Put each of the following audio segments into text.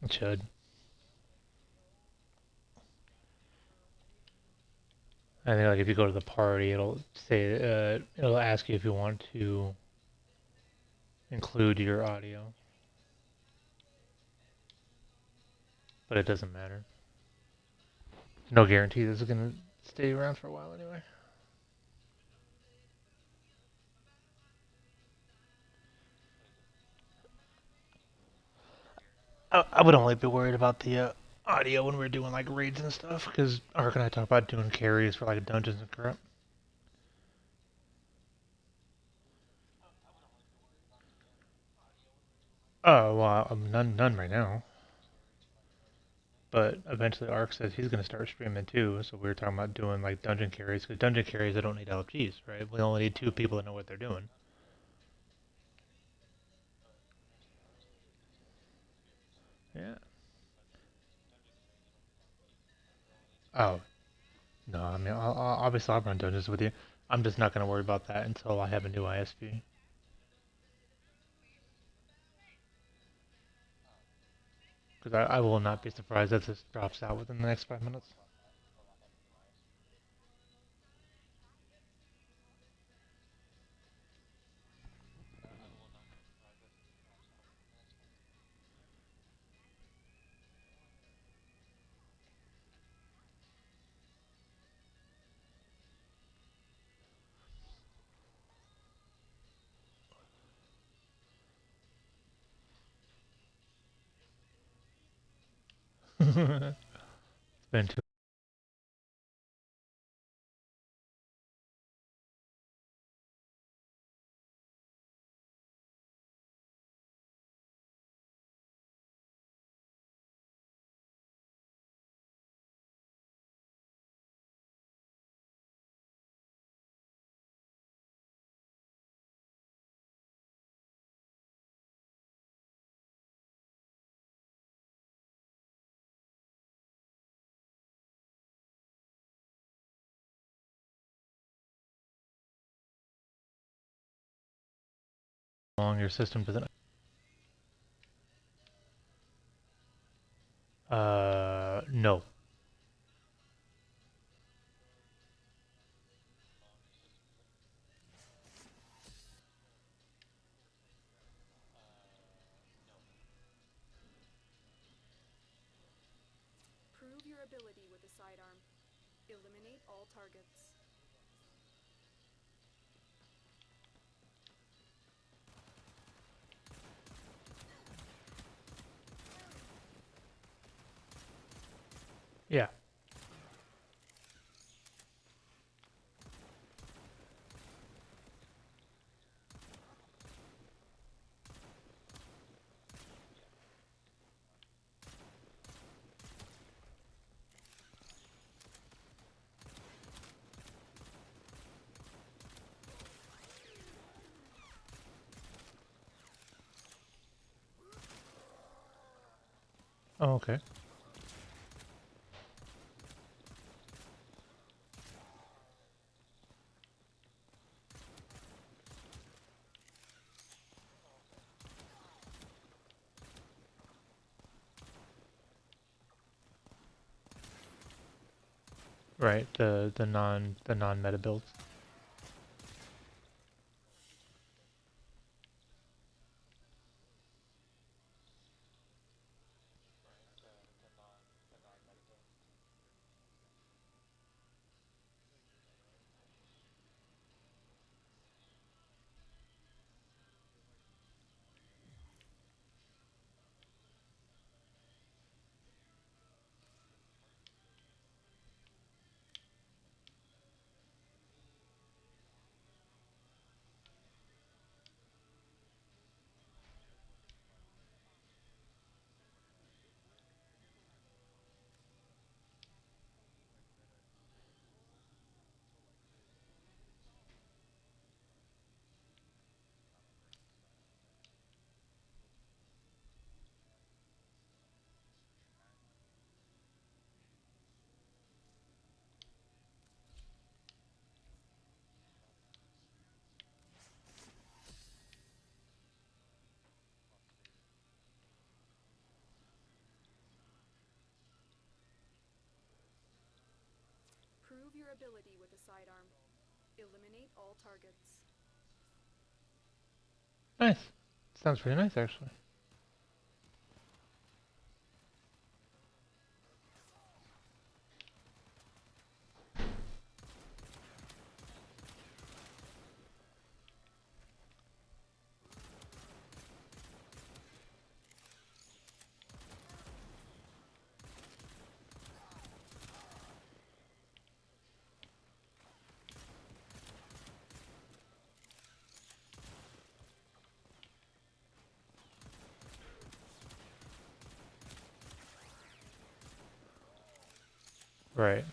It should. I think like if you go to the party, it'll say it'll ask you if you want to include your audio, but it doesn't matter. No guarantee this is gonna stay around for a while anyway. I would only be worried about the audio when we're doing like raids and stuff, because Ark and I talk about doing carries for like dungeons and crap. Oh well, none right now. But eventually, Ark says he's gonna start streaming too. So we were talking about doing like dungeon carries, because dungeon carries they don't need LFGs, right? We only need two people that know what they're doing. Yeah. Oh no, I mean obviously I'll run dungeons with you. I'm just not gonna worry about that until I have a new ISP. Because I will not be surprised if this drops out within the next 5 minutes. It's been too. Long your system doesn't. No. Prove your ability with the sidearm. Eliminate all targets. Yeah. Oh, okay. Right. The non meta builds. ability with a sidearm. Eliminate all targets. Nice. Sounds pretty nice, actually. Right.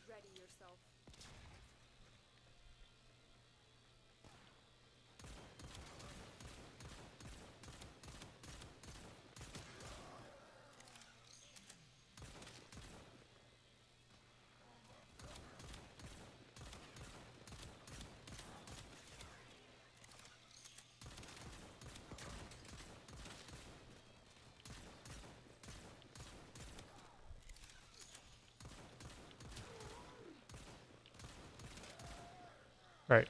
Ready yourself. Right.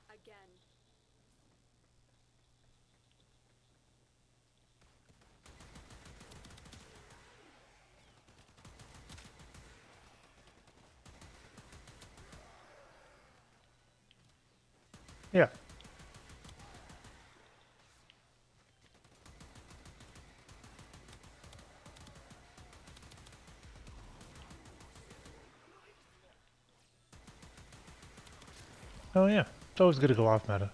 Again. Yeah. Oh yeah. It's always good to go off meta.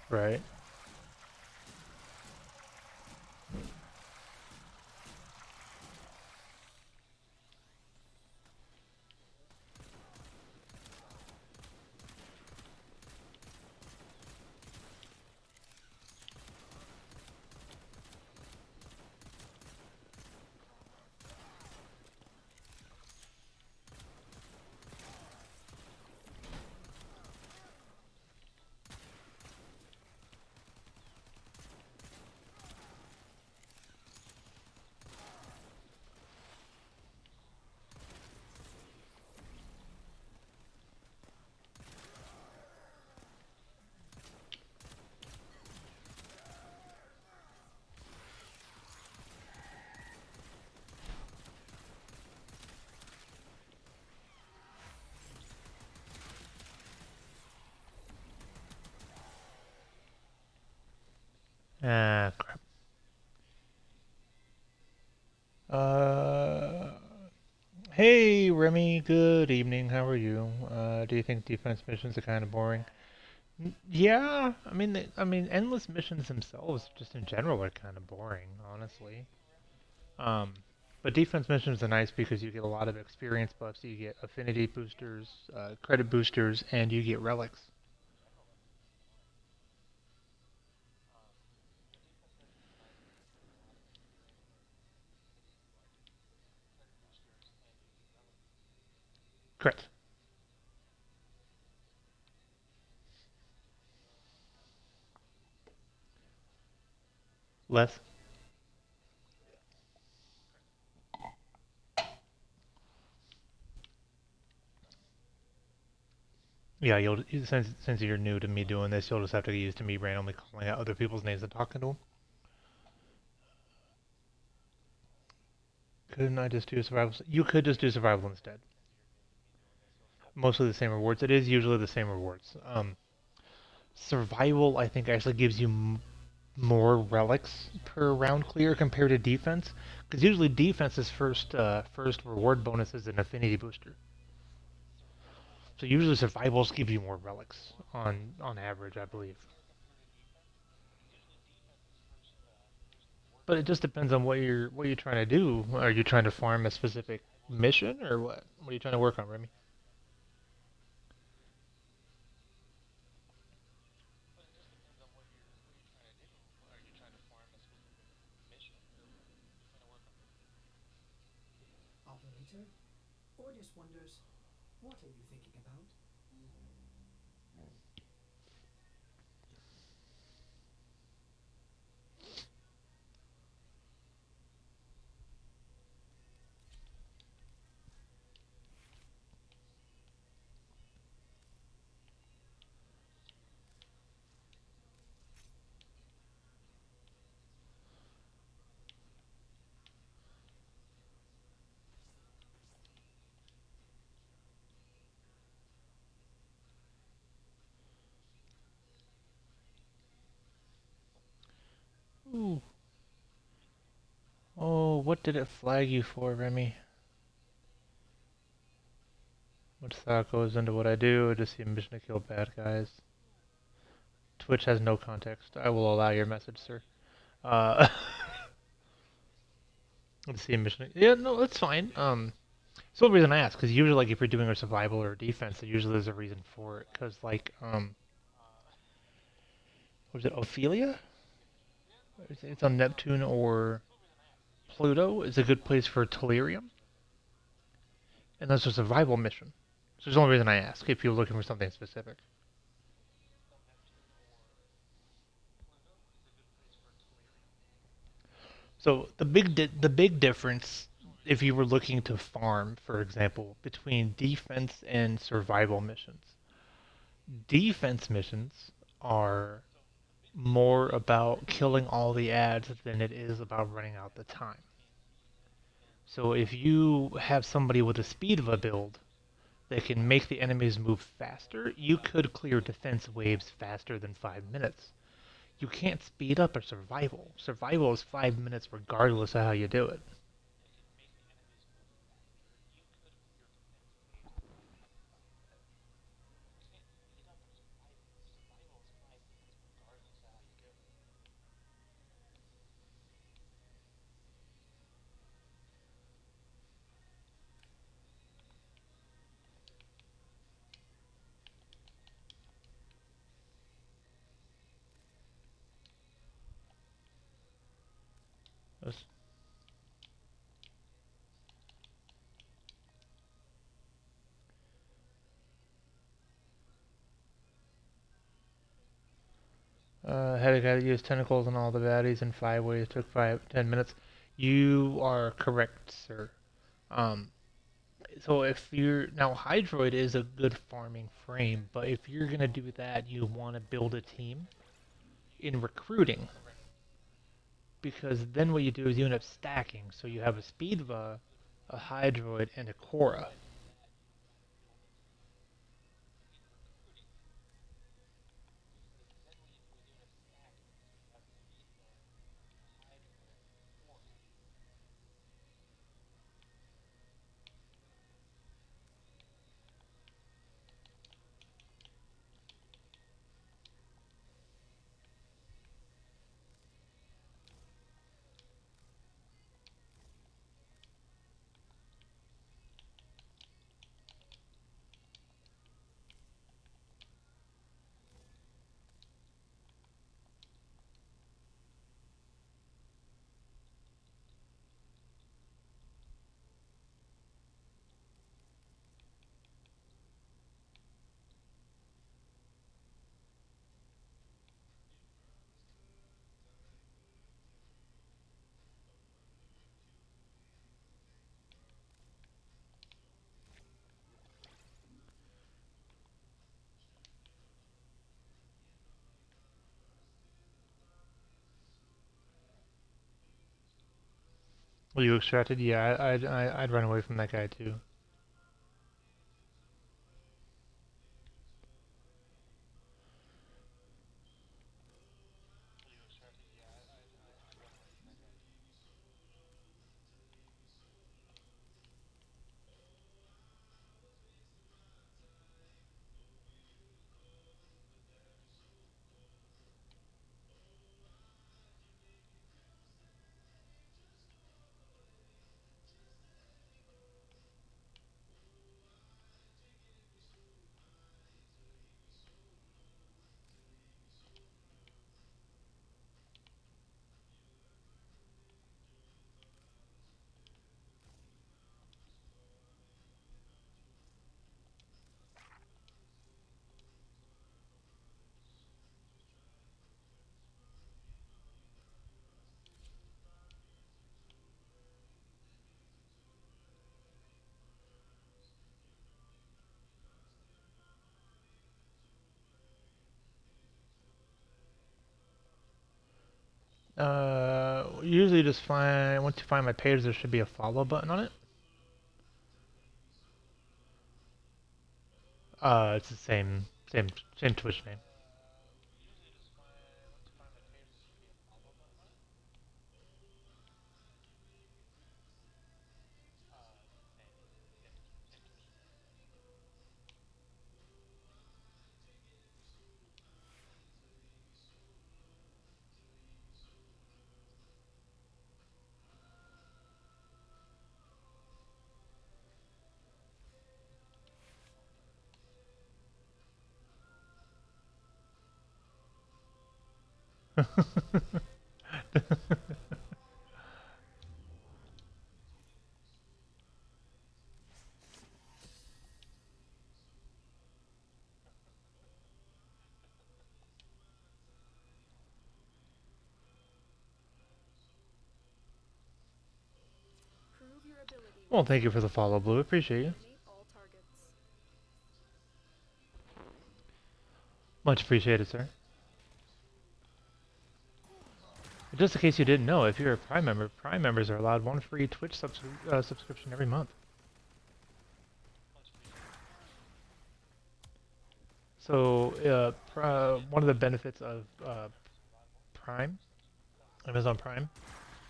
Right. Ah, crap. Uh, hey Remy, good evening. How are you? Do you think defense missions are kind of boring? Yeah, I mean, endless missions themselves, just in general, are kind of boring, honestly. Um, but defense missions are nice because you get a lot of experience buffs. You get affinity boosters, credit boosters, and you get relics. Correct. Less. Yeah, you'll since you're new to me doing this, you'll just have to get used to me randomly calling out other people's names and talking to them. Couldn't I just do survival? You could just do survival instead. Mostly the same rewards. It is usually the same rewards. Survival, I think, actually gives you more relics per round clear compared to defense, because usually defense's first reward bonus is an affinity booster. So usually survivals give you more relics on average, I believe. But it just depends on what you're trying to do. Are you trying to farm a specific mission or what? What are you trying to work on, Remy? Operator, Ordis wonders, what are you thinking about? Ooh. Oh, what did it flag you for, Remy? Which thought goes into what I do? I just see a mission to kill bad guys. Twitch has no context. I will allow your message, sir. Uh, let's see a mission. Yeah, no, that's fine. So the reason I ask, because usually, like, if you're doing a survival or a defense, usually there's a reason for it. Because, like, what is it, Ophelia? It's on Neptune or Pluto. Is a good place for Tellurium, and that's a survival mission. So there's the only reason I ask if you're looking for something specific. So the big difference, if you were looking to farm, for example, between defense and survival missions, defense missions are more about killing all the ads than it is about running out the time. So if you have somebody with a speed of a build that can make the enemies move faster, you could clear defense waves faster than 5 minutes. You can't speed up a survival. Survival is 5 minutes regardless of how you do it. Had a guy that used tentacles on all the baddies in 5 ways. Took 10 minutes. You are correct, sir. Um, so if you're now Hydroid is a good farming frame, but if you're gonna do that, you want to build a team in recruiting because then what you do is you end up stacking. So you have a Speedva, a Hydroid, and a Cora. Well, you extracted? Yeah, I'd run away from that guy too. Usually just find once you find my page, there should be a follow button on it. It's the same Twitch name. Prove your ability Well, with the thank you for the sidearm. follow, Blue. Appreciate you. Eliminate all targets. Much appreciated, sir. Just in case you didn't know, if you're a Prime member, Prime members are allowed one free Twitch subscription every month. So, one of the benefits of Prime, Amazon Prime,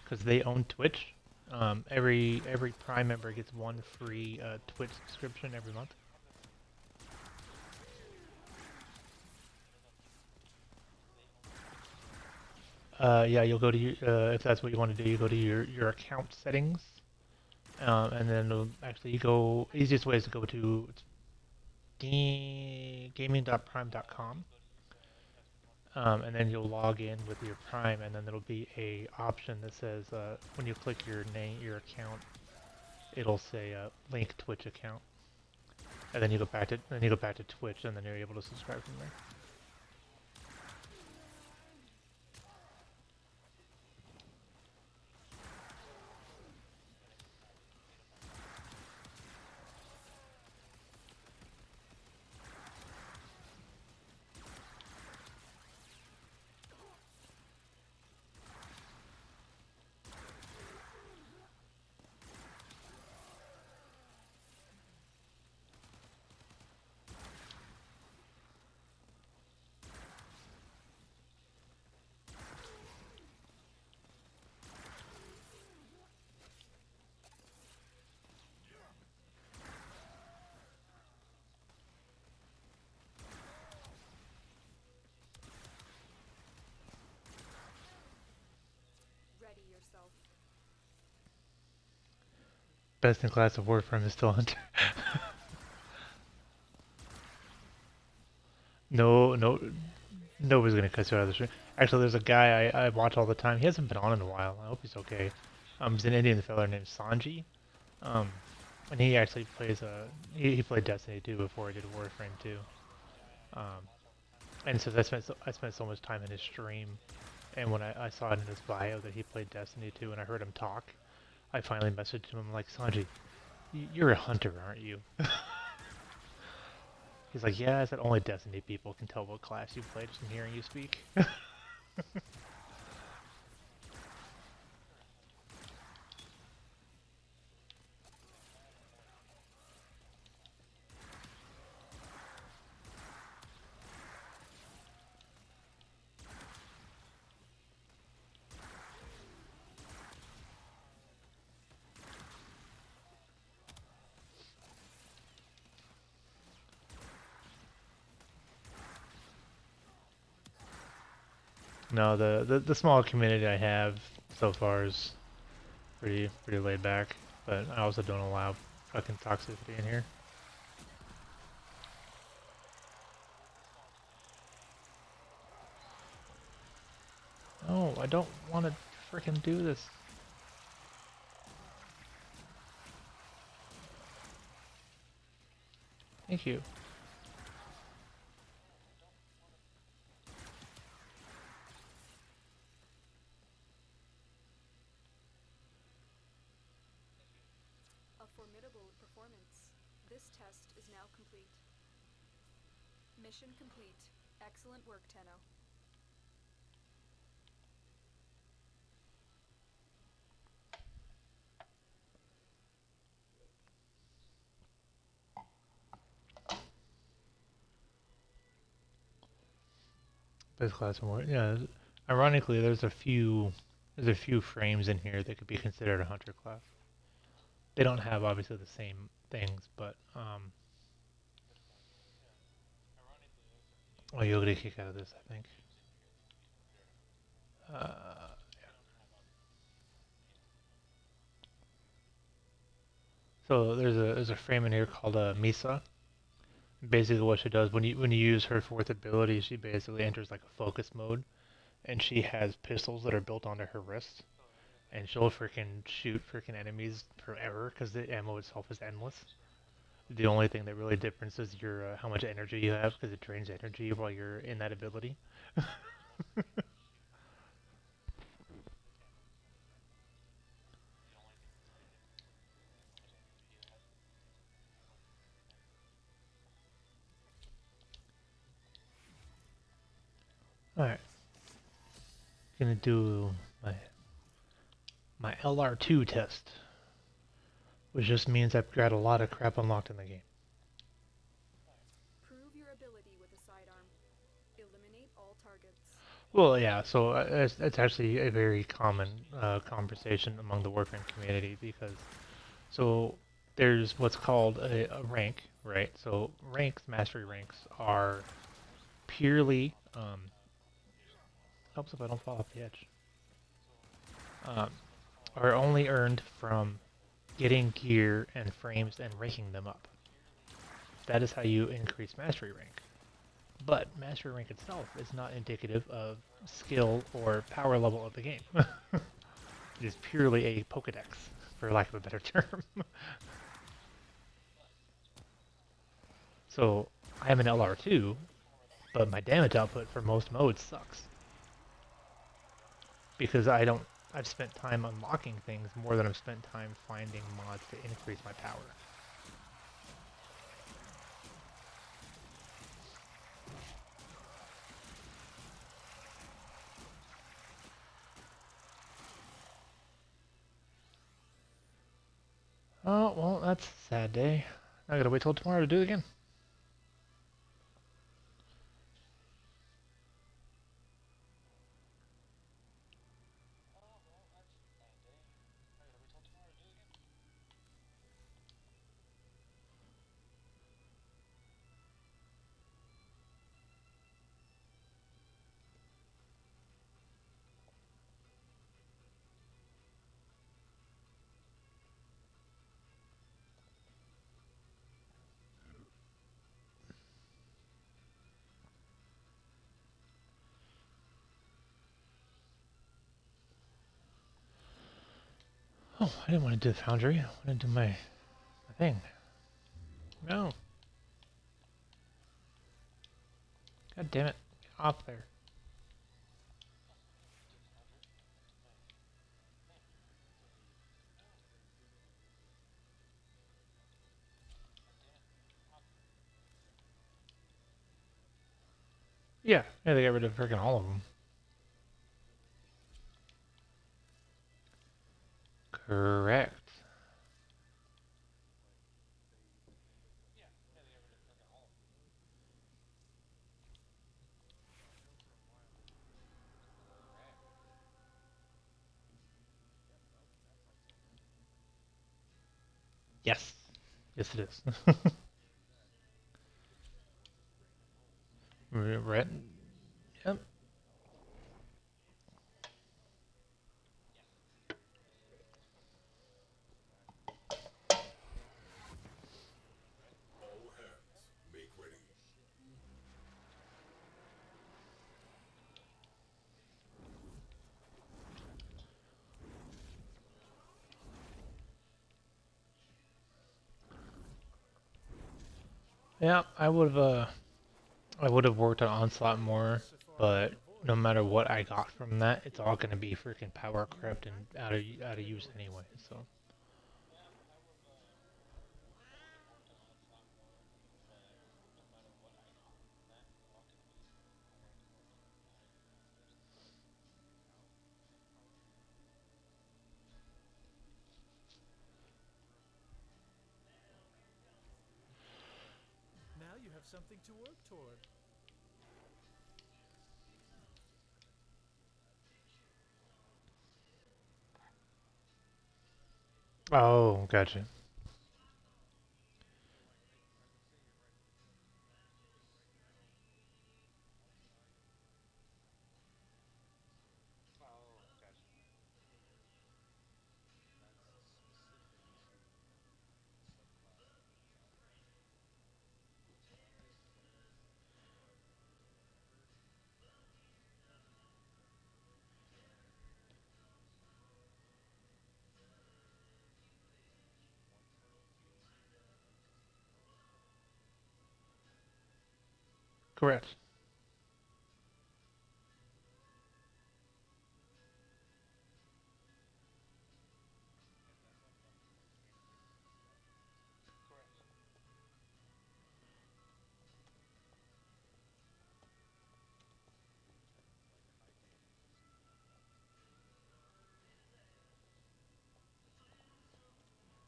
because they own Twitch, every Prime member gets one free Twitch subscription every month. Yeah, you'll go to if that's what you want to do, you go to your account settings, and then actually you go. Easiest way is to go to gaming.prime.com, and then you'll log in with your Prime, and then there'll be a option that says when you click your name, your account, it'll say link Twitch account, and then you go back to Twitch, and then you're able to subscribe from there. Ready yourself. Best in class of Warframe is still Hunter. No, no, nobody's gonna cut you out of the stream. Actually, there's a guy I watch all the time. He hasn't been on in a while. I hope he's okay. He's an Indian fella named Sanji. Um, and he actually plays he played Destiny 2 before he did Warframe 2. Um, and since I spent so much time in his stream, and when I saw it in his bio that he played Destiny 2, and I heard him talk, I finally messaged him. I'm like, Sanji, you're a hunter, aren't you? He's like, yeah. I said only Destiny people can tell what class you play just from hearing you speak. No, the small community I have so far is pretty laid back, but I also don't allow fucking toxicity in here. No, I don't want to freaking do this. Thank you. A formidable performance. This test is now complete. Mission complete. Excellent work, Tenno. Base class more. Yeah. Ironically, there's a few frames in here that could be considered a hunter class. They don't have obviously the same things, but oh, you'll get a kick out of this, I think. Uh, so there's a frame in here called a Misa. Basically, what she does when you use her fourth ability, she basically enters like a focus mode, and she has pistols that are built onto her wrist, and she'll freaking shoot freaking enemies forever because the ammo itself is endless. The only thing that really difference is your how much energy you have because it drains energy while you're in that ability. All right, gonna do my LR2 test, which just means I've got a lot of crap unlocked in the game. Prove your ability with a sidearm. Eliminate all targets. Well, yeah, so it's actually a very common conversation among the Warframe community because so there's what's called a rank, right? So ranks, mastery ranks, are purely helps if I don't fall off the edge. Um, are only earned from getting gear and frames and ranking them up. That is how you increase mastery rank. But mastery rank itself is not indicative of skill or power level of the game. It is purely a Pokedex, for lack of a better term. So I am an LR2, but my damage output for most modes sucks because I've spent time unlocking things more than I've spent time finding mods to increase my power. Oh, well, that's a sad day. I gotta wait till tomorrow to do it again. Oh, I didn't want to do the foundry. I wanted to do my thing. No. God damn it. Get off there. Yeah, they got rid of freaking all of them. Correct. Yes. Yes, it is. Right. Yep. Yeah, I would have worked on Onslaught more, but no matter what I got from that, it's all gonna be freaking power crept and out of use anyway. So Now you have something to work toward. oh, gotcha. Correct.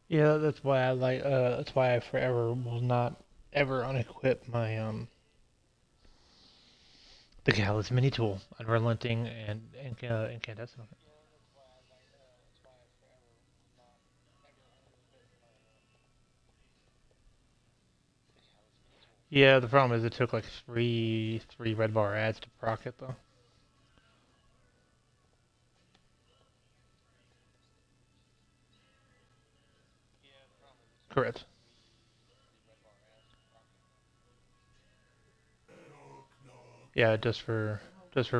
Yeah, that's why I like. That's why I forever will not ever unequip my the Gallus mini tool, unrelenting and incandescent. Yeah, the problem is it took like three red bar ads to proc it though. Correct. Yeah, Now, just for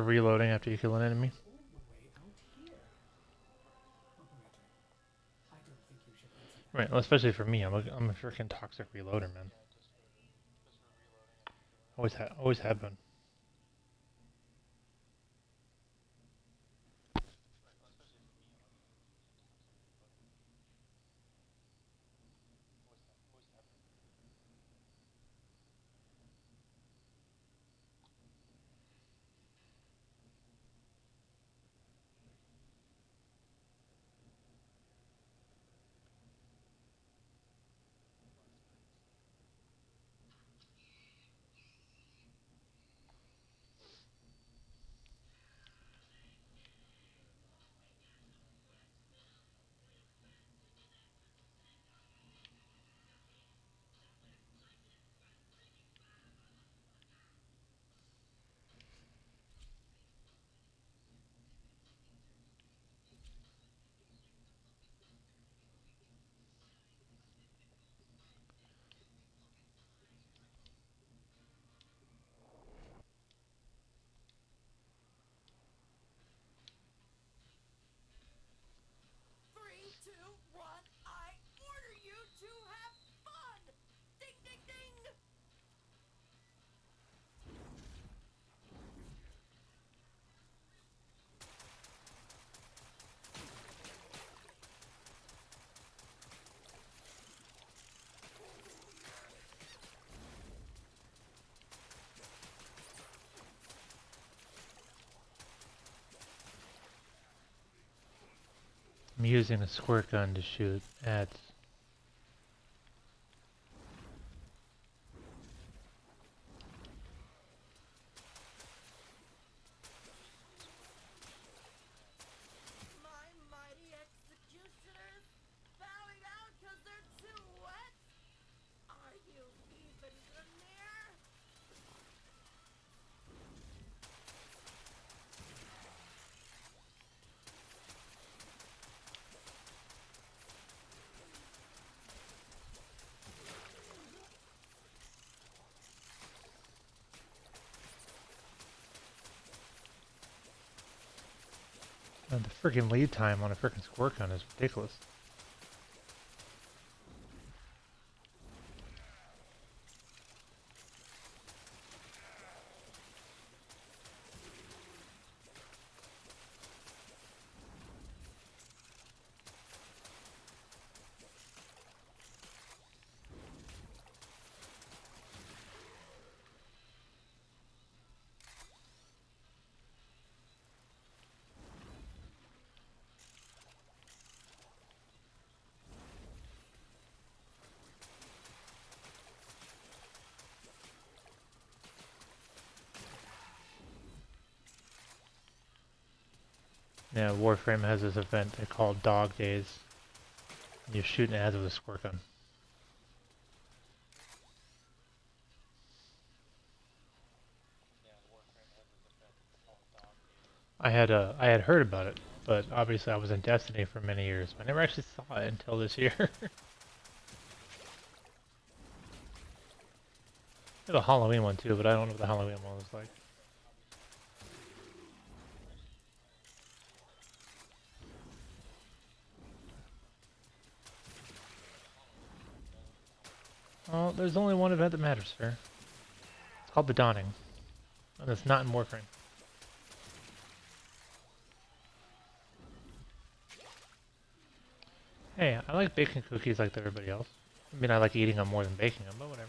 reloading after you kill an enemy. all the way out here. Operator, I don't think you should answer that. Right. Well, especially for me, I'm a freaking toxic reloader, man. Always have been. Three, two, one, I order you to have fun! Ding, ding, ding! I'm using a squirt gun to shoot ads. My mighty executioners bowing out because they're too wet? Are you even near? And the freaking lead time on a freaking squirt gun is ridiculous. Yeah, Warframe has this event they call Dog Days. You're shooting ads with a squirt gun. I had heard about it, but obviously I was in Destiny for many years. I never actually saw it until this year. There's a Halloween one too, but I don't know what the Halloween one was like. Oh, there's only one event that matters, sir. It's called the Dawning, and it's not in Warframe. Hey, I like baking cookies like everybody else. I mean, I like eating them more than baking them, but whatever.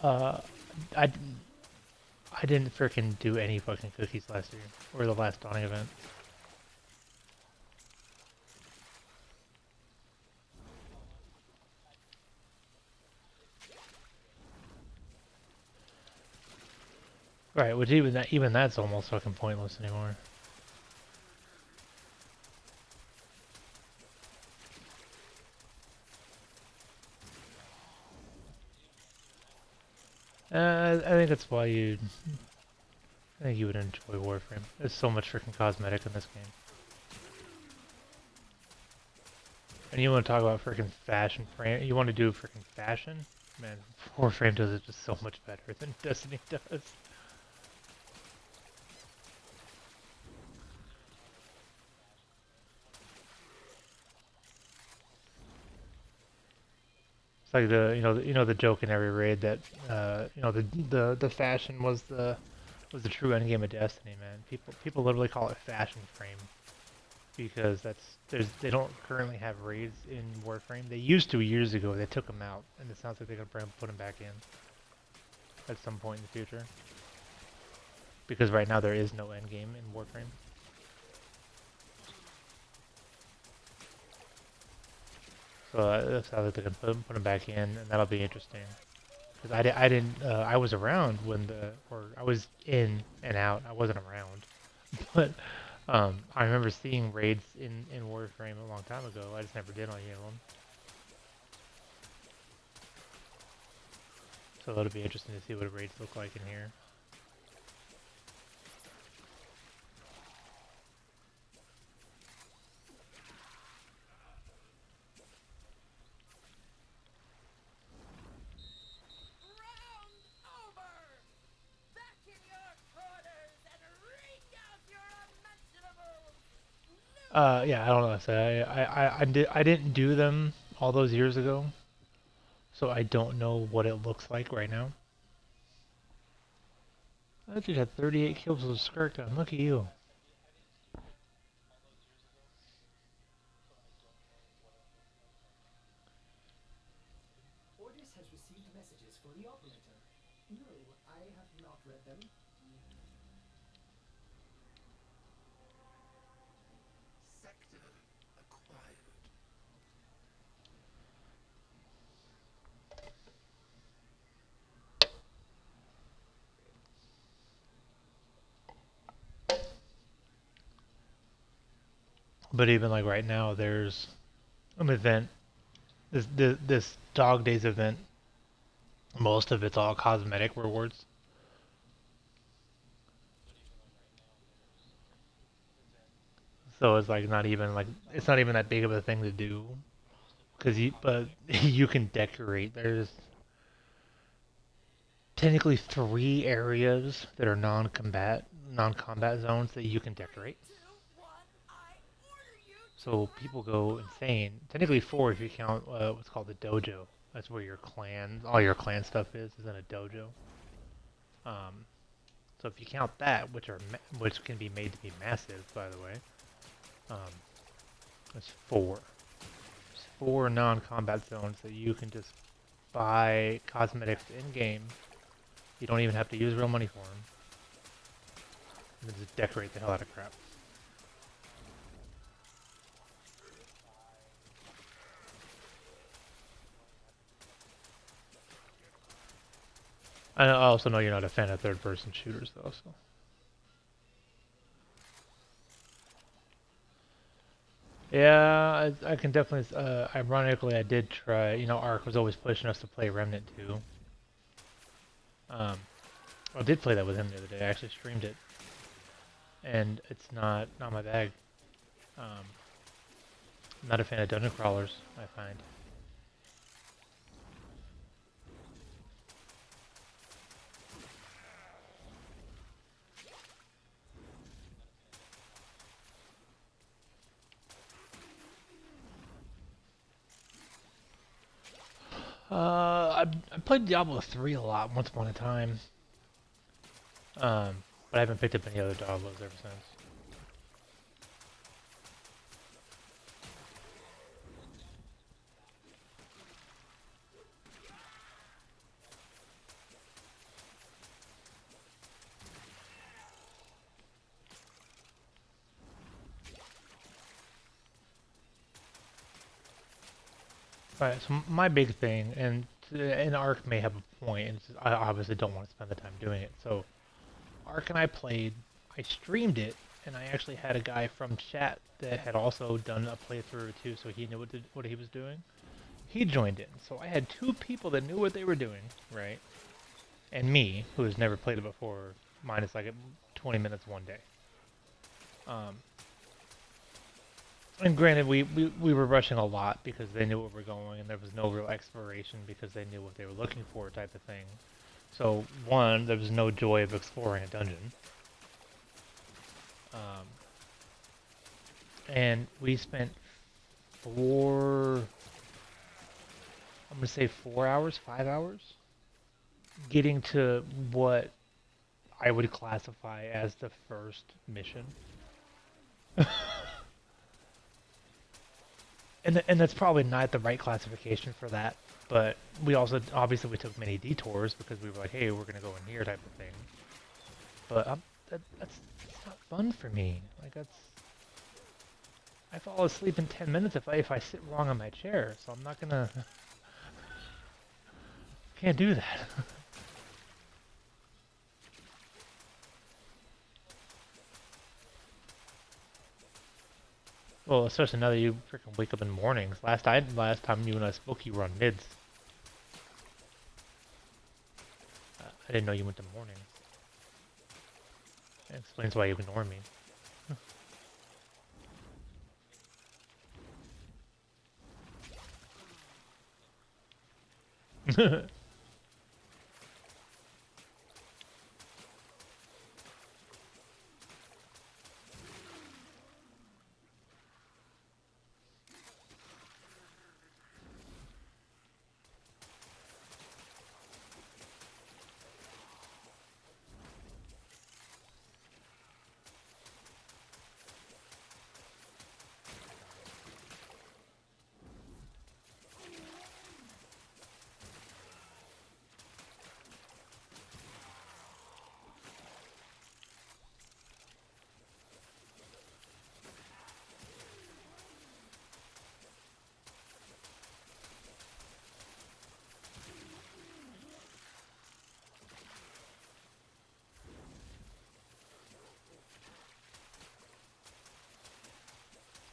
Uh, I, I didn't frickin' do any fucking cookies last year, or the last Dawning event. Right, which even that's almost fucking pointless anymore. I think that's why I think you would enjoy Warframe. There's so much freaking cosmetic in this game. And you want to talk about freaking fashion frame? You want to do freaking fashion? Man, Warframe does it just so much better than Destiny does. It's like the joke in every raid that the fashion was the true endgame of Destiny, man. People literally call it fashion frame because they don't currently have raids in Warframe. They used to years ago. They took them out, and it sounds like they're gonna put them back in at some point in the future. Because right now there is no endgame in Warframe. So that's how they can put them back in, and that'll be interesting. Because I didn't, I was around when or I was in and out. I wasn't around, but I remember seeing raids in Warframe a long time ago. I just never did on any of them. So it'll be interesting to see what raids look like in here. Round over! Back in your corners and wring out your unmentionables! Yeah, I don't know. So I didn't do them all those years ago, so I don't know what it looks like right now. I just had 38 kills with a skirt gun. Look at you. Ordis has received messages for the operator. No, I have not read them. Sector acquired. But even like right now, there's an event. This Dog Days event. Most of it's all cosmetic rewards. So it's like not even like it's not even that big of a thing to do. But you can decorate. There's technically 3 areas that are non-combat zones that you can decorate. 3, 2, 1, I order you So to people have go fun! insane. Technically 4 if you count what's called the dojo. That's where all your clan stuff is in a dojo. Um, so if you count that, which can be made to be massive, by the way, um, that's 4. There's 4 non-combat zones that you can just buy cosmetics in game. You don't even have to use real money for them. And then just decorate the hell out of crap. I also know you're not a fan of third-person shooters, though. So yeah, I can definitely. Ironically, I did try. You know, Ark was always pushing us to play Remnant 2. Um, I did play that with him the other day. I actually streamed it, and it's not my bag. Um, I'm not a fan of dungeon crawlers, I find. I played Diablo 3 a lot once upon a time. But I haven't picked up any other Diablos ever since. Right, so my big thing, and Ark may have a point, and I obviously don't want to spend the time doing it. So Ark and I played, I streamed it, and I actually had a guy from chat that had also done a playthrough or two, so he knew what he was doing. He joined in, so I had two people that knew what they were doing, right? And me, who has never played it before, minus like 20 minutes one day. Um, And granted, we were rushing a lot because they knew where we were going, and there was no real exploration because they knew what they were looking for, type of thing. So, one, there was no joy of exploring a dungeon. Um, and we spent I'm gonna say 4 hours, 5 hours, getting to what I would classify as the first mission. And that's probably not the right classification for that, but we also obviously we took many detours because we were like, hey, we're gonna go in here type of thing. But that's not fun for me. Like I fall asleep in 10 minutes if I sit wrong on my chair, so I'm not gonna can't do that. Well, especially now that you freaking wake up in mornings. Last time you and I spoke, you were on mids. I didn't know you went to mornings. That explains why you ignore me.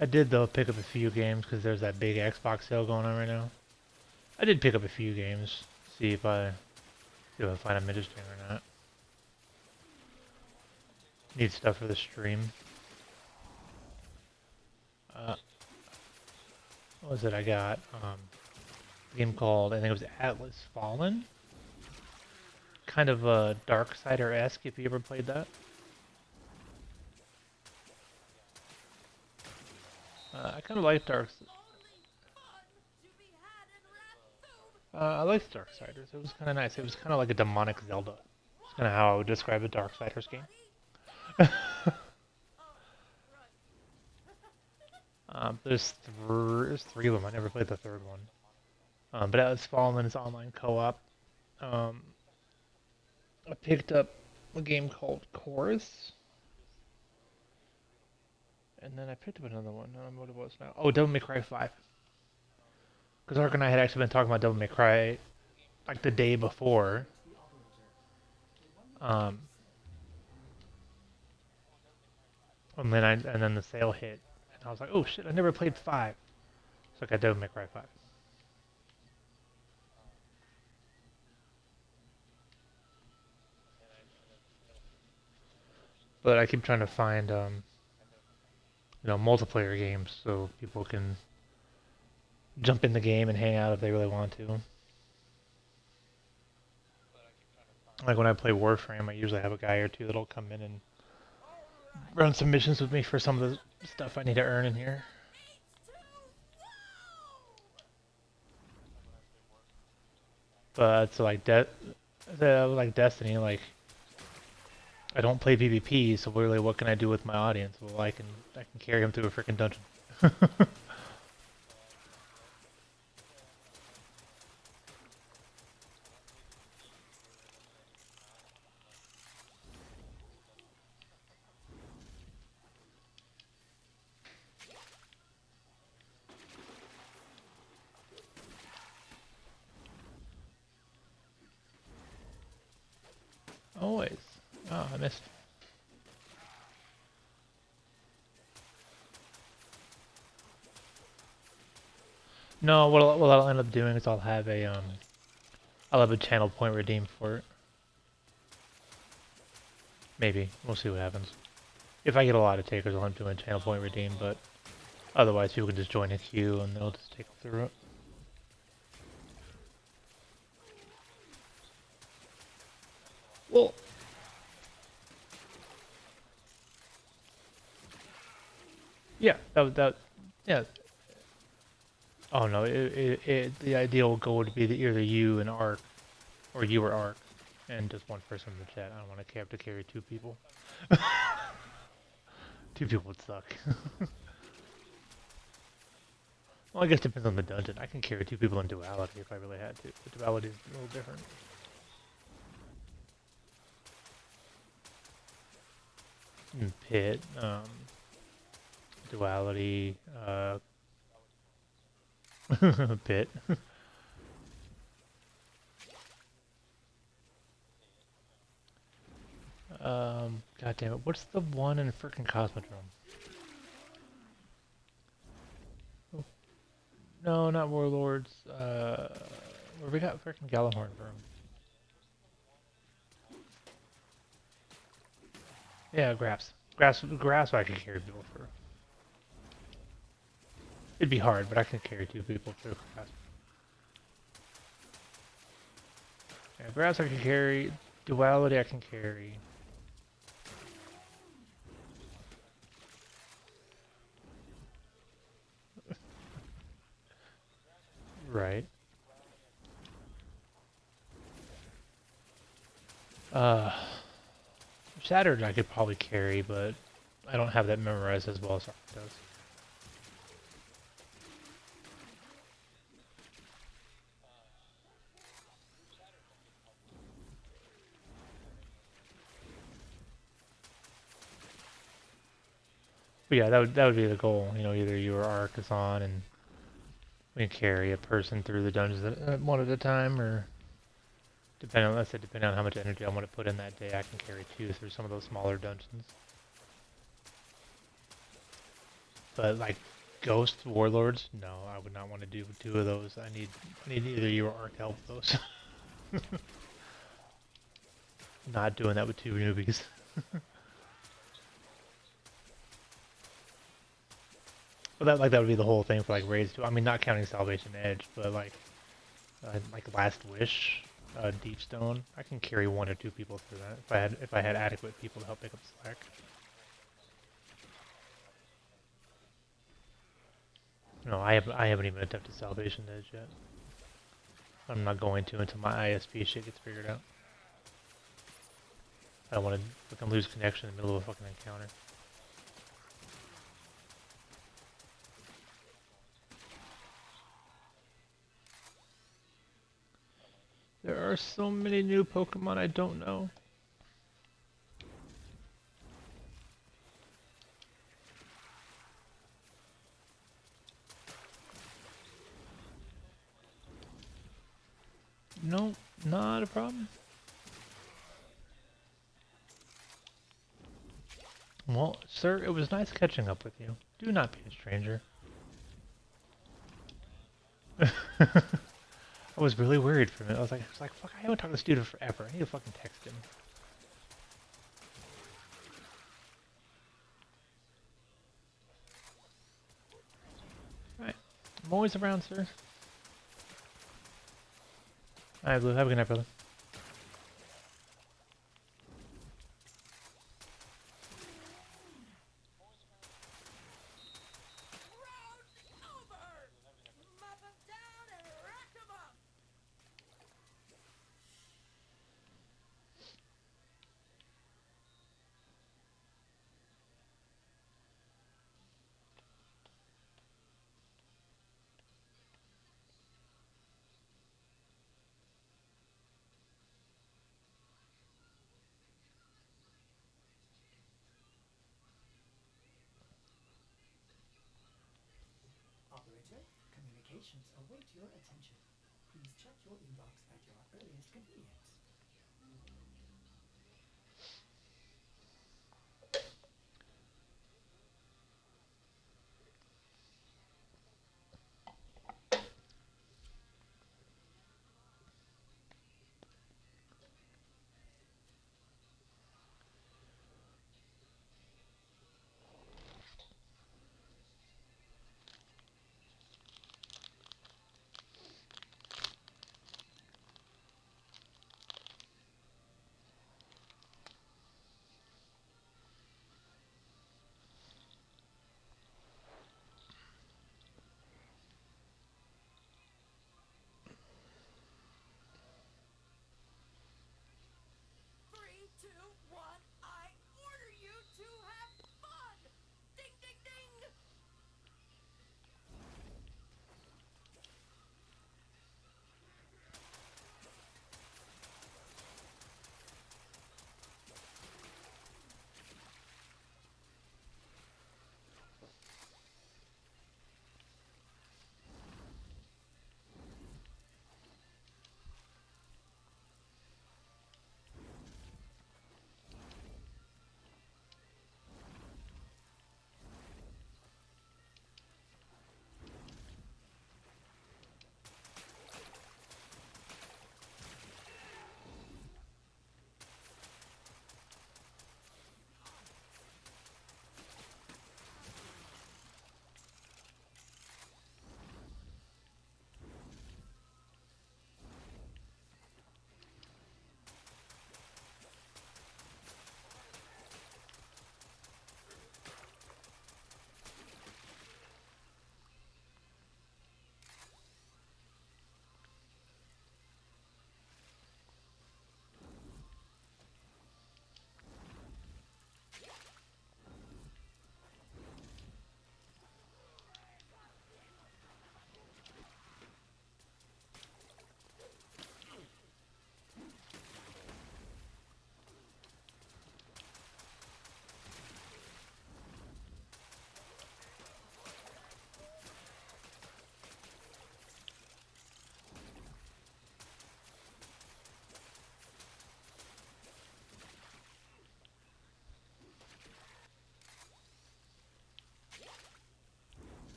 I did though pick up a few games because there's that big Xbox sale going on right now. I did pick up a few games, see if I find them interesting or not. Need stuff for the stream. Uh, what was it I got? A game called, I think it was Atlas Fallen. Kind of a Darksider-esque, if you ever played that. I kind of like Dark. I liked Darksiders. It was kind of nice. It was kind of like a demonic Zelda. It's kind of how I would describe a Darksiders game. There's three of them. I never played the third one. But Atlas Fallen is online co-op. Um, I picked up a game called Chorus, and then I picked up another one. I don't know what it was now. Oh, Devil May Cry 5. Because Ark and I had actually been talking about Devil May Cry like the day before. Um, and then the sale hit, and I was like, oh shit, I never played 5, so I got Devil May Cry 5. But I keep trying to find multiplayer games so people can jump in the game and hang out if they really want to. Like when I play Warframe, I usually have a guy or two that'll come in and run some missions with me for some of the stuff I need to earn in here. But so like Destiny, like I don't play PvP, so really, what can I do with my audience? Well, I can carry them through a freaking dungeon. Always. Oh, I missed. No, what I'll end up doing is I'll have a channel point redeemed for it. Maybe we'll see what happens. If I get a lot of takers, I'll end up doing a channel point redeem. But otherwise, people can just join a queue and they'll just take through it. Well, yeah, yeah. Oh no, the ideal goal would be that either you and Ark, or you or Ark, and just one person in the chat. I don't want to have to carry 2 people. 2 people would suck. Well, I guess it depends on the dungeon. I can carry 2 people in duality if I really had to. But duality is a little different. In Pit, duality, Pit. God damn it, what's the one in frickin' Cosmodrome? Oh, no, not Warlords. Where we got frickin' Gallahorn from? Yeah, Grass. Grass I can carry people through. It'd be hard, but I can carry 2 people through Grass. Yeah, Grass I can carry. Duality I can carry. Right. Uh, Shattered I could probably carry, but I don't have that memorized as well as Ark does. But yeah, that would be the goal. You know, either you or Ark is on, and we can carry a person through the dungeons one at a time, or depending on how much energy I want to put in that day, I can carry 2 through some of those smaller dungeons. But like Ghost Warlords, no, I would not want to do 2 of those. I need either you or Ark to help those. Not doing that with 2 newbies. But that would be the whole thing for like raids too. I mean, not counting Salvation Edge, but like Last Wish, Deep Stone, I can carry 1 or 2 people through that if I had adequate people to help pick up slack. No, I haven't even attempted Salvation Edge yet. I'm not going to until my ISP shit gets figured out. I don't want to fucking lose connection in the middle of a fucking encounter. There are so many new Pokemon I don't know. No, not a problem. Well, sir, it was nice catching up with you. Do not be a stranger. I was really worried for a minute. I was like, fuck, I haven't talked to this dude in forever. I need to fucking text him. Alright. I'm always around, sir. Alright, Blue. Have a good night, brother. Round over! Mop 'em down and rack 'em up! Operator, communications await your attention. Please check your inbox at your earliest convenience.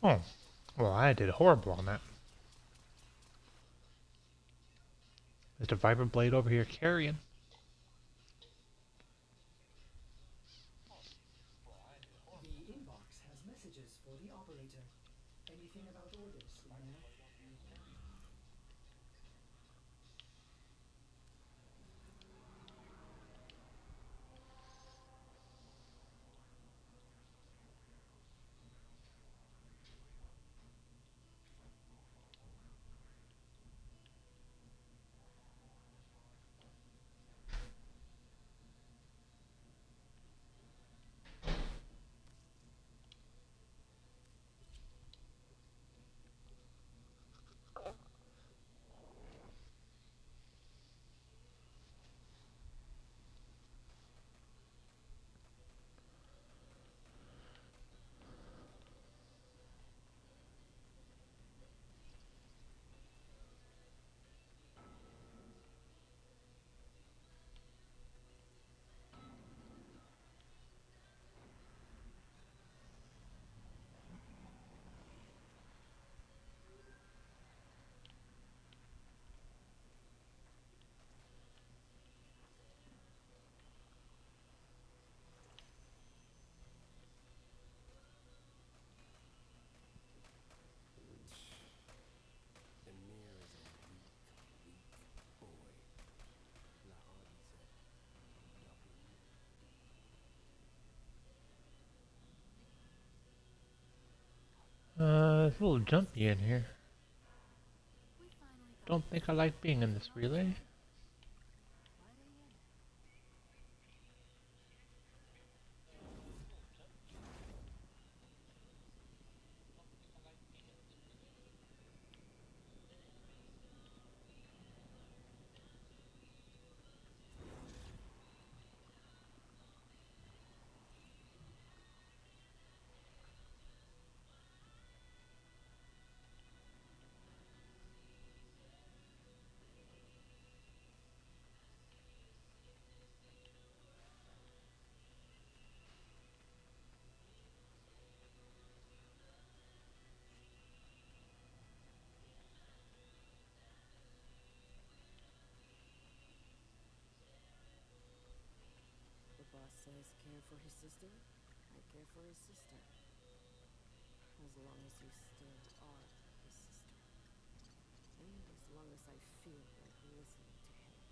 Oh, well, I did horrible on that. Mr. Viper Blade over here carrying. The inbox has messages for the operator. Anything about orders, Runner? Emir is a weak, weak boy. Lahadi said nothing. It's a little jumpy in here. We finally got Don't think I like being in this relay. what are you? The boss says care for his sister. I care for his sister. As long as you still are his sister. And as long as I feel like listening to him.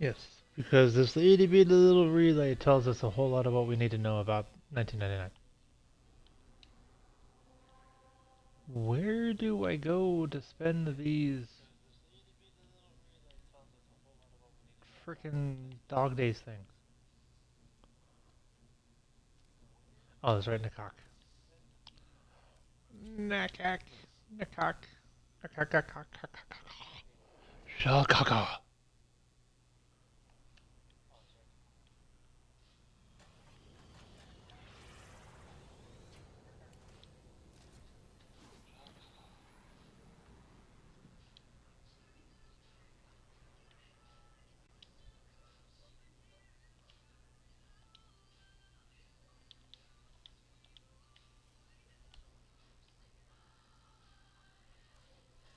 Yes, because this itty bitty little relay tells us a whole lot of what we need to know about 1999. Where do I go to spend these frickin' dog days things? Oh, it's right in the cock. Nakak. Nakak. Shakaka.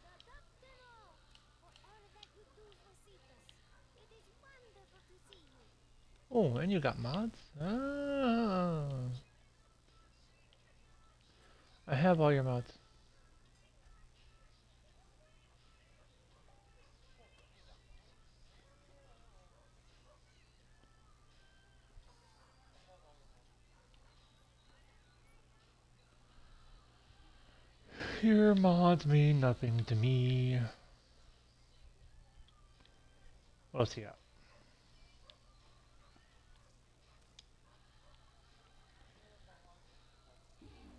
The Doctor! For all that you do for Cetus. It is wonderful to see you. Oh, and you got mods? Ah. I have all your mods. Your mods mean nothing to me. What else you got?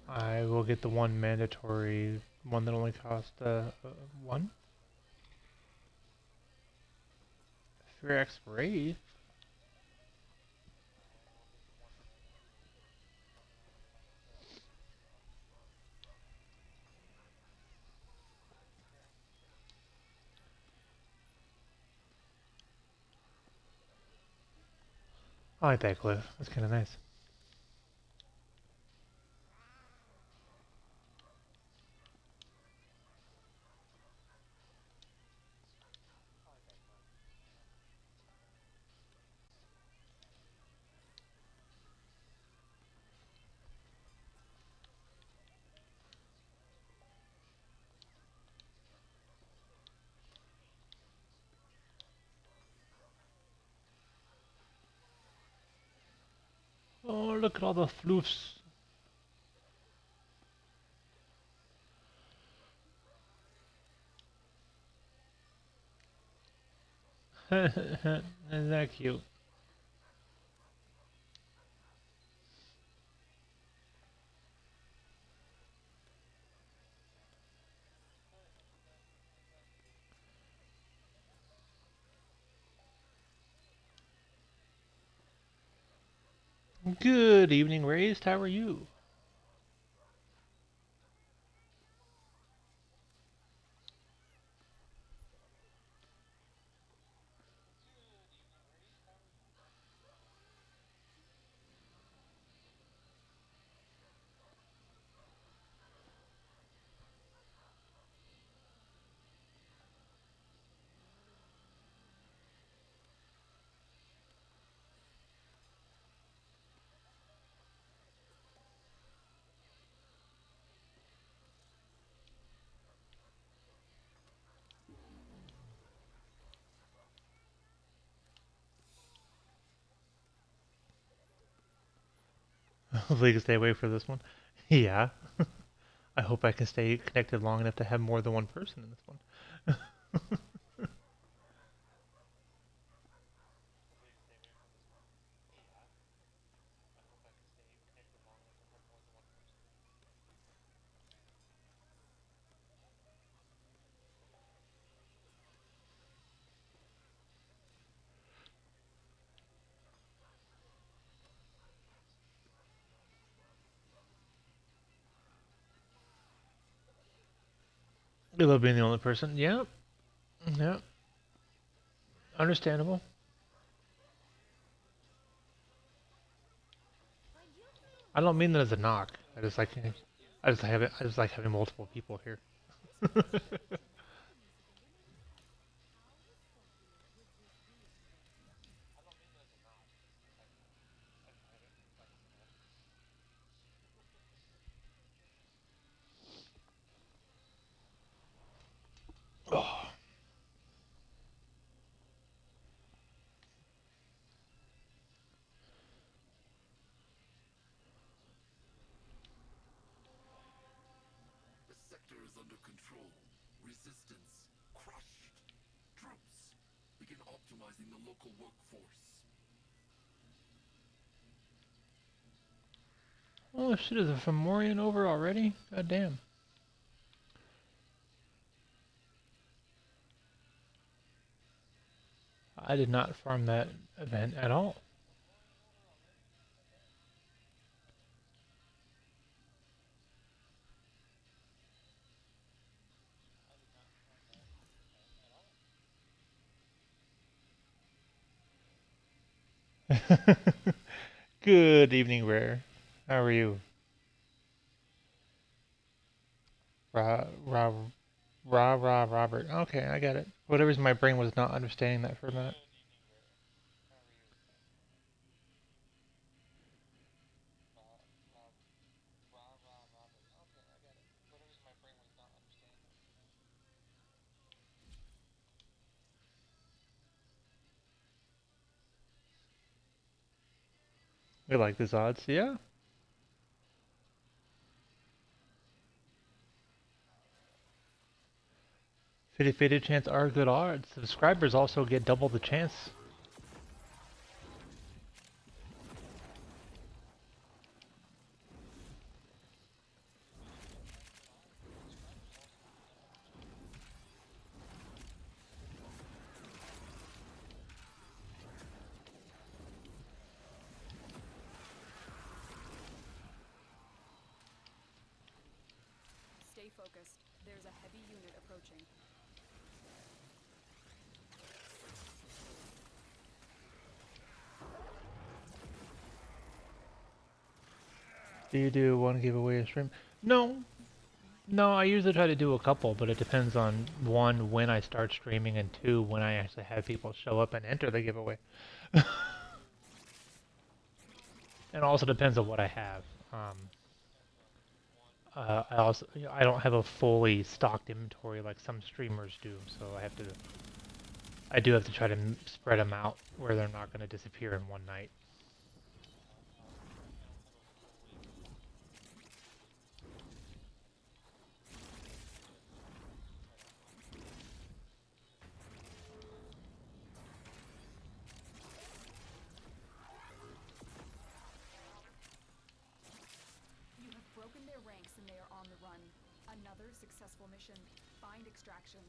I will get the one mandatory one that only cost one. For expiration. I like that glyph. That's kind of nice. Oh, look at all the floofs. Isn't that cute? Good evening, Raised. How are you? Hopefully you can stay away for this one. Yeah. I hope I can stay connected long enough to have more than one person in this one. You love being the only person. Yep. Yep. Understandable. I don't mean that as a knock. I just like having multiple people here. Oh, The sector is under control. Resistance crushed. Troops, begin optimizing the local workforce. oh shit, is the Fomorian over already? God damn. I did not farm that event at all. Good evening, Rare. How are you? Ra, Robert. Okay, I got it. For whatever reason, my brain was not understanding that for a minute. We like these odds, yeah. 50/50 chance are good odds. Subscribers also get double the chance. Stay focused. There's a heavy unit approaching. Do you do one giveaway a stream? No, no. I usually try to do a couple, but it depends on one, when I start streaming, and two, when I actually have people show up and enter the giveaway. And also depends on what I have. I also, I don't have a fully stocked inventory like some streamers do, so I do have to try to spread them out where they're not going to disappear in one night. You have broken their ranks and they are on the run. Another successful mission. Find extraction.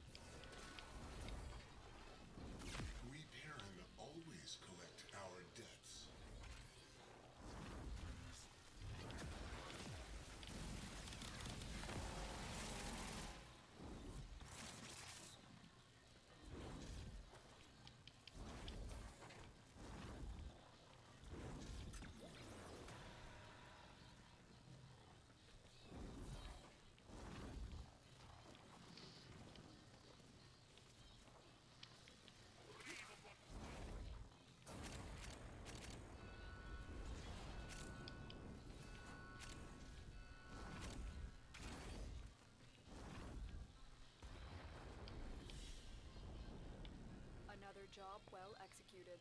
We Perrin always collect our debts. Another job well executed.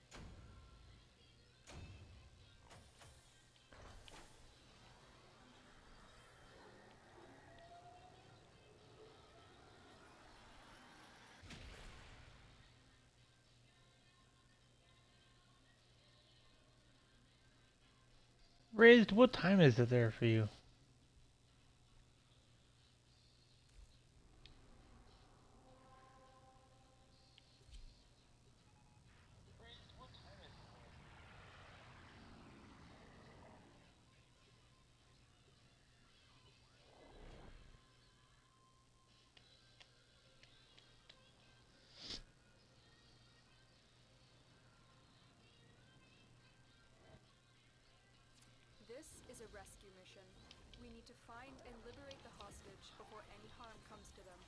Raised, what time is it there for you? This is a rescue mission. We need to find and liberate the hostage before any harm comes to them.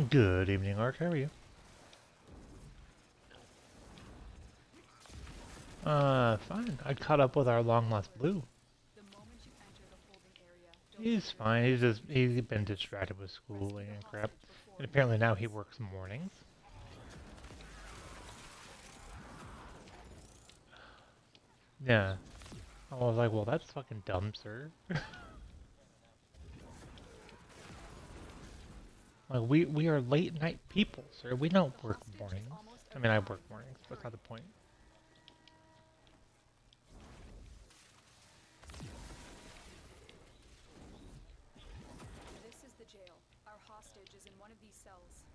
Good evening, Ark. How are you? Fine. I caught up with our long-lost Blue. The moment you enter the holding area, don't He's fine. He's been distracted with schooling and crap. And apparently now he works mornings. Yeah. I was like, well, that's fucking dumb, sir. Like, we are late night people, sir. We don't work mornings. I mean, I work mornings, but that's not the point. This is the jail. Our hostage is in one of these cells.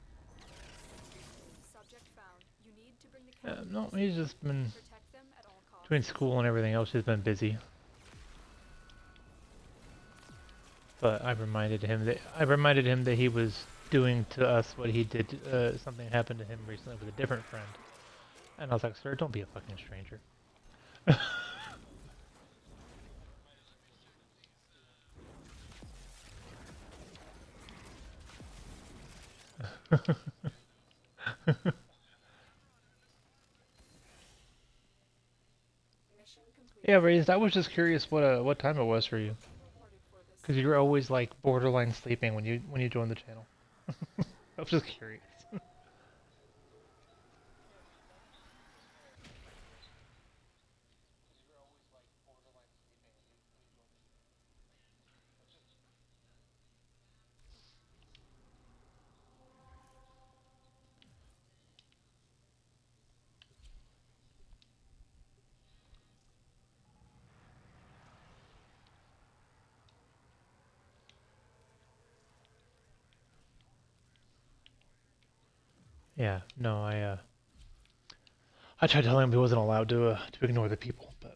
Subject found. You need to bring the No, he's just been, protect them at all costs. between school and everything else, he's been busy. But I reminded him that he was doing to us what he did. Something happened to him recently with a different friend, and I was like, "Sir, don't be a fucking stranger." Mission complete. Yeah, Raised. I was just curious what time it was for you, Reported for this because you were always like borderline sleeping when you joined the channel. I was just curious. Yeah, no, I tried telling him he wasn't allowed to ignore the people, but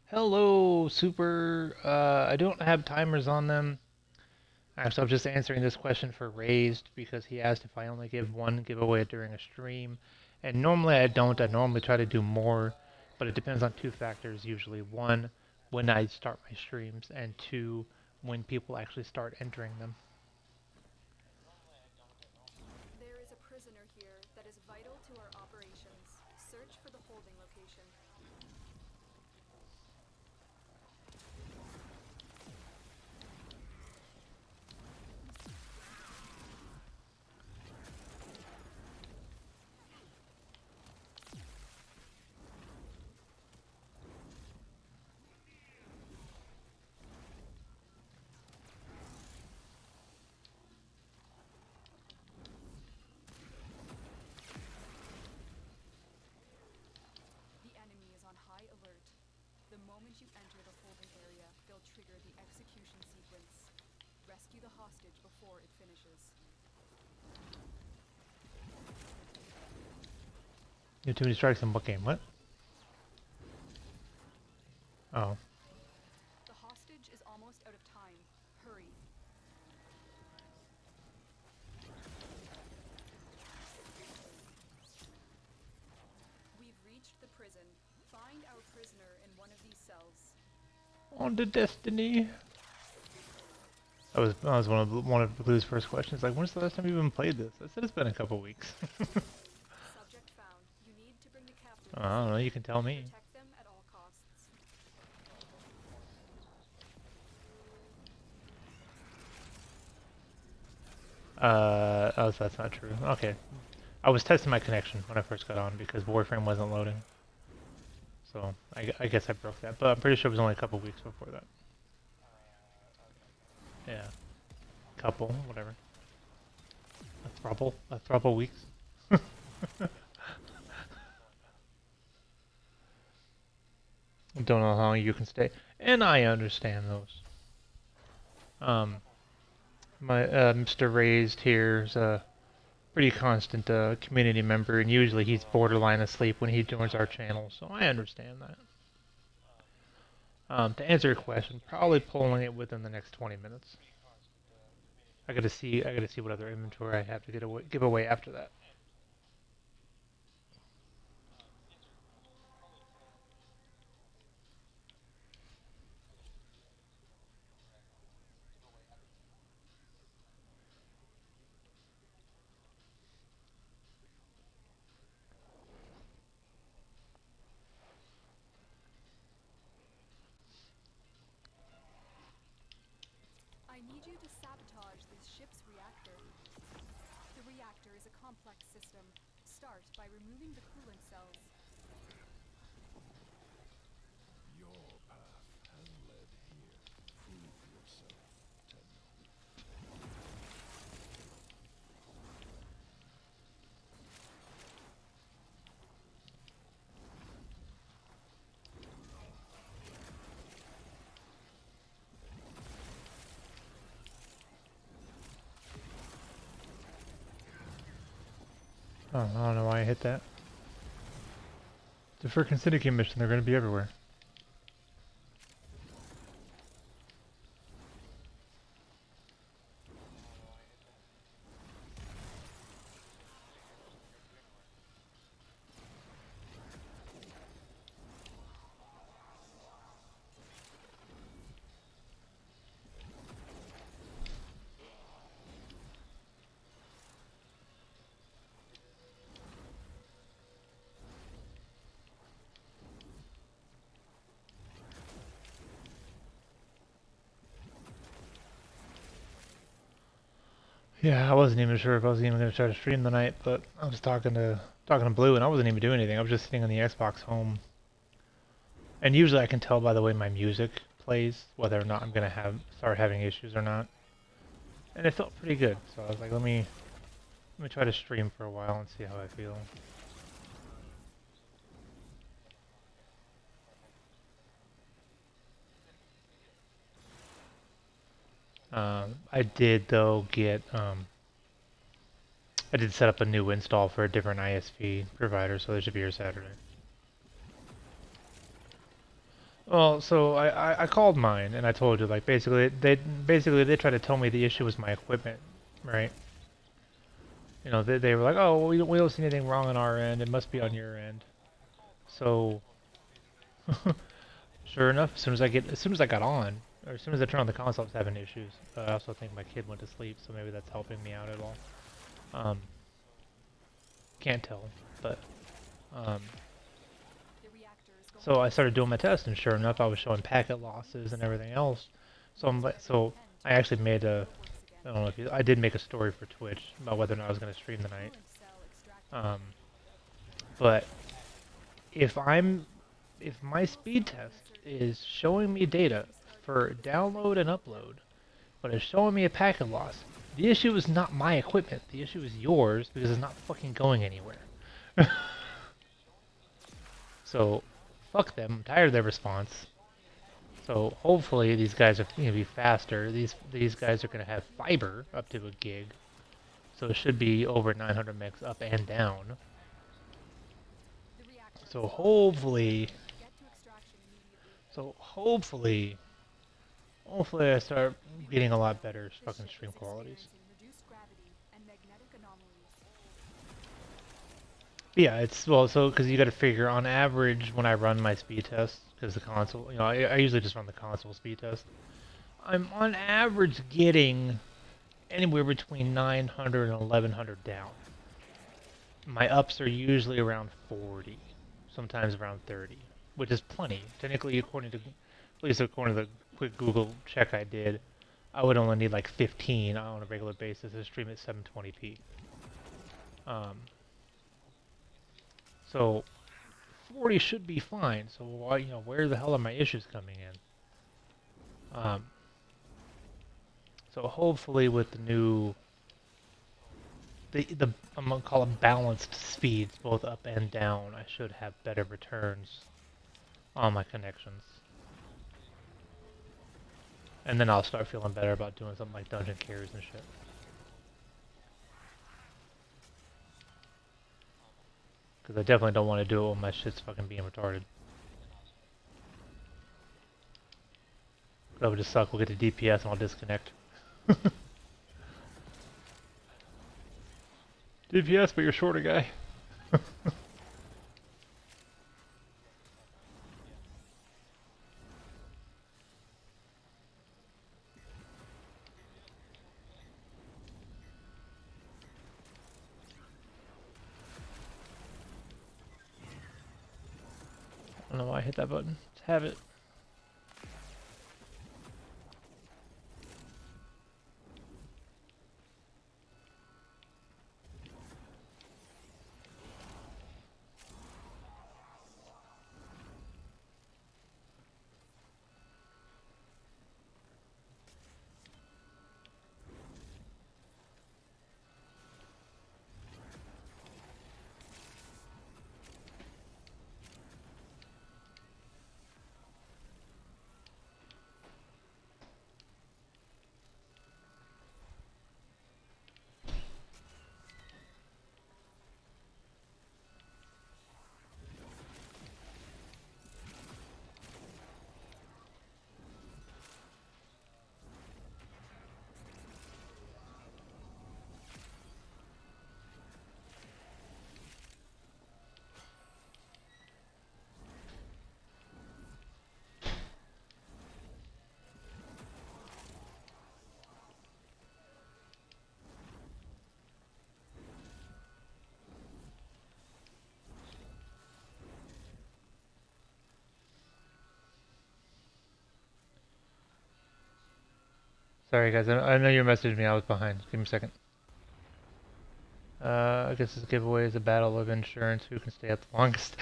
hello, Super. I don't have timers on them. Actually, I'm just answering this question for Raised because he asked if I only give one giveaway during a stream. And normally I don't. I normally try to do more, but it depends on two factors usually. One, when I start my streams, and two, when people actually start entering them. There is a prisoner here that is vital to our operations. Search for the holding location. The enemy is on high alert. The moment you enter the holding area, they'll trigger the execution sequence. Rescue the hostage before it finishes. You have too many strikes in what game? What? Oh. The hostage is almost out of time. Hurry. We've reached the prison. Find our prisoner in one of these cells. On to Destiny. That was one of Blue's first questions. Like, when's the last time you even played this? I said it's been a couple weeks. Subject found. You need to bring the captive. I don't know. You can tell me. Protect them at all costs. Oh, so that's not true. Okay. I was testing my connection when I first got on because Warframe wasn't loading. So I guess I broke that, but I'm pretty sure it was only a couple weeks before that. Yeah, couple, whatever. A throuple weeks. Don't know how long you can stay, and I understand those. My Mr. Raised here is a pretty constant community member, and usually he's borderline asleep when he joins our channel, so I understand that. To answer your question, probably pulling it within the next 20 minutes. I gotta see what other inventory I have to give away after that. I need you to sabotage this ship's reactor. The reactor is a complex system. Start by removing the coolant cells. Your path has led here. Prove yourself, Tenno. Oh, I don't know why I hit that. The freaking Syndicate mission, they're gonna be everywhere. Yeah, I wasn't even sure if I was even gonna try to stream tonight, but I was talking to Blue, and I wasn't even doing anything. I was just sitting on the Xbox home, and usually I can tell by the way my music plays whether or not I'm gonna have start having issues or not. And it felt pretty good, so I was like, let me try to stream for a while and see how I feel. I did though get I did set up a new install for a different ISP provider, so they should be here Saturday. Well, so I called mine and I told you like basically they tried to tell me the issue was my equipment, right? You know they were like, oh well, we don't see anything wrong on our end. It must be on your end. So sure enough, as soon as I got on, or as soon as I turned on the console, I was having issues. I also think my kid went to sleep, so maybe that's helping me out at all. Um, can't tell, but um, The reactor is going so to I started doing my explode. test, and sure enough, I was showing packet losses and everything else. So I'm like, so I Intent actually made a, never works I again. don't know if you, I did make a story for Twitch about whether or not I was going to stream tonight. Coolant cell extracted. Um, but if I'm, if my speed test is showing me data for download and upload, but it's showing me a packet loss, the issue is not my equipment. The issue is yours because it's not fucking going anywhere. So, fuck them. I'm tired of their response. So hopefully these guys are going to be faster. These guys are going to have fiber up to a gig, so it should be over 900 megs up and down. The reactor is So almost ready. hopefully, Get to extraction immediately. so hopefully, hopefully I start getting a lot better The fucking ship stream is qualities. experiencing reduced gravity and magnetic anomalies. But yeah, it's well, so because you got to figure on average when I run my speed test, because the console, you know, I usually just run the console speed test. I'm on average getting anywhere between 900 and 1100 down. My ups are usually around 40, sometimes around 30, which is plenty. Technically, according to, at least according to the quick Google check I did, I would only need like 15 on a regular basis to stream at 720p. Um, so 40 should be fine. So why, you know, where the hell are my issues coming in? So hopefully with the new, the I'm gonna call it balanced speeds, both up and down, I should have better returns on my connections. And then I'll start feeling better about doing something like dungeon carries and shit. Because I definitely don't want to do it when my shit's fucking being retarded. That would just suck. We'll get to DPS and I'll disconnect. DPS, but you're shorter guy. I don't know why I hit that button. Let's have it. Sorry guys, I know you messaged me. I was behind. Give me a second. I guess this giveaway is a battle of insurance. Who can stay up the longest?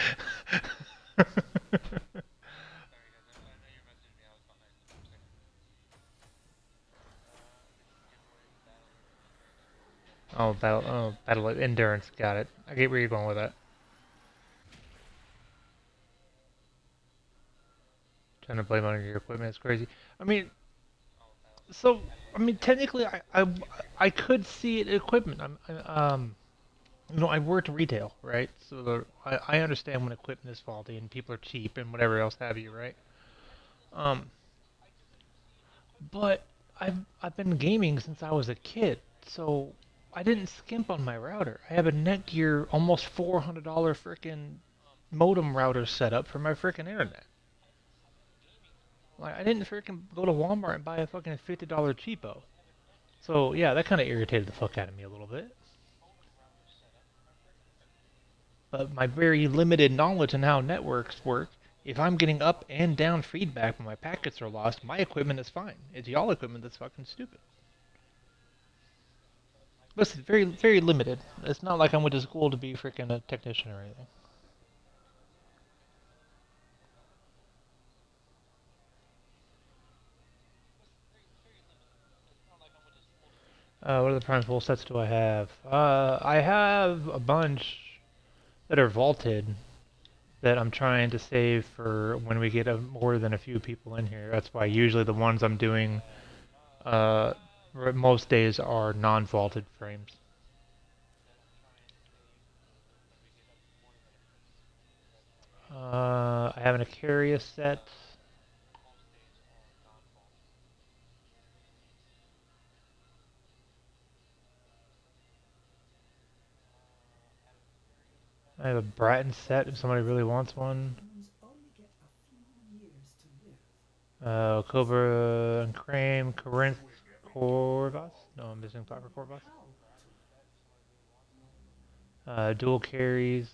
Battle of endurance. Got it. I get where you're going with that. Trying to blame on your equipment is crazy. I mean, so technically, I could see it equipment. I worked retail, right? So I understand when equipment is faulty and people are cheap and whatever else have you, right? Um, but I've been gaming since I was a kid, so I didn't skimp on my router. I have a Netgear almost $400 frickin' modem router set up for my frickin' internet. Like I didn't frickin' go to Walmart and buy a fucking $50 cheapo. So yeah, that kind of irritated the fuck out of me a little bit. But my very limited knowledge on how networks work, if I'm getting up and down feedback when my packets are lost, my equipment is fine. It's y'all equipment that's fucking stupid. Listen, very limited. It's not like I went to school to be freaking a technician or anything. What other prime full sets do I have? I have a bunch that are vaulted that I'm trying to save for when we get more than a few people in here. That's why usually the ones I'm doing uh, most days are non-vaulted frames. I have an Icaria set. I have a Bratton set if somebody really wants one. Humans only get a few years to live. Cobra and Crane, Corinth, Corvus. No, I'm missing Flower Corvus. How to Dual carries,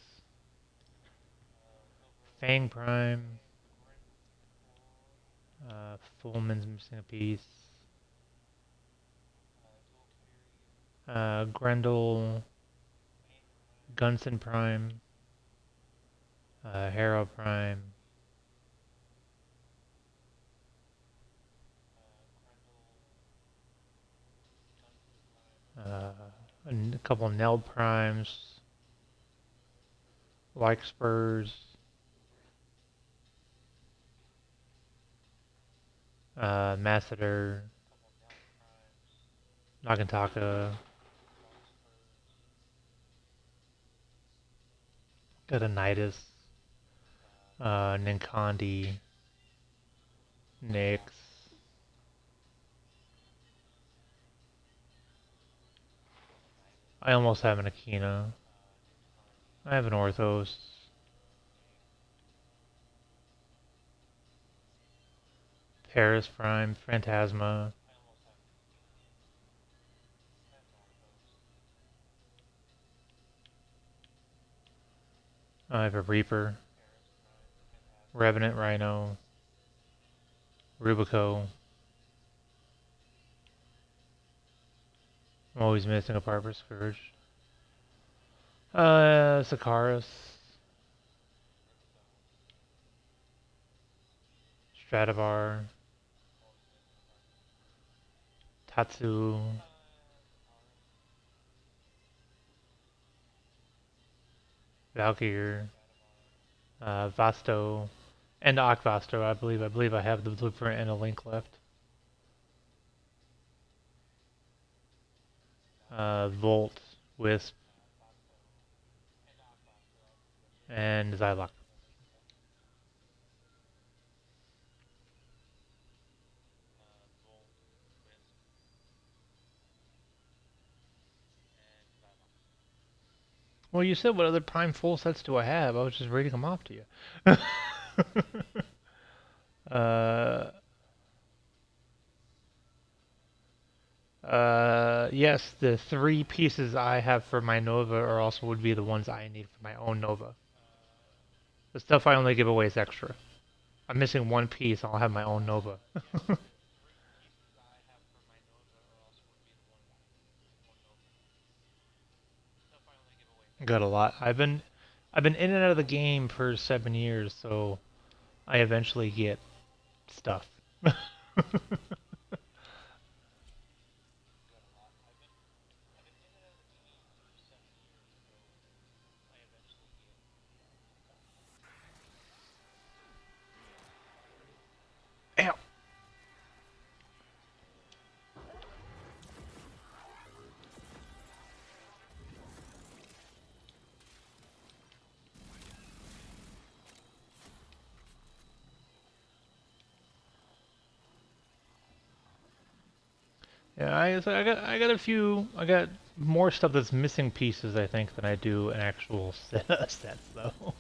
Fang Prime, Fullman's missing a piece. Grendel, Gunson Prime, Harrow Prime, a couple Nell Primes, like Spurs, Masseter, Nagantaka, got a Nidus, Ninkandi, Nyx. I almost have an Akina. I have an Orthos. Paris Prime, Phantasma. I have a Reaper, Revenant Rhino, Rubico. I'm always missing a part for Scourge. Sakaris, Stradivar, Tatsu, Valkyr, Vasto, and Akvasto, I believe. I believe I have the blueprint and a link left. Volt, Wisp, and Xylock. Well, you said what other prime full sets do I have? I was just reading them off to you. uh, yes, the three pieces I have for my Nova are also would be the ones I need for my own Nova. The stuff I only give away is extra. I'm missing one piece, I'll have my own Nova. Got a lot. I've been in and out of the game for 7 years, so I eventually get stuff. Ow. Yeah, I got a few. I got more stuff that's missing pieces, I think, than I do an actual sets though.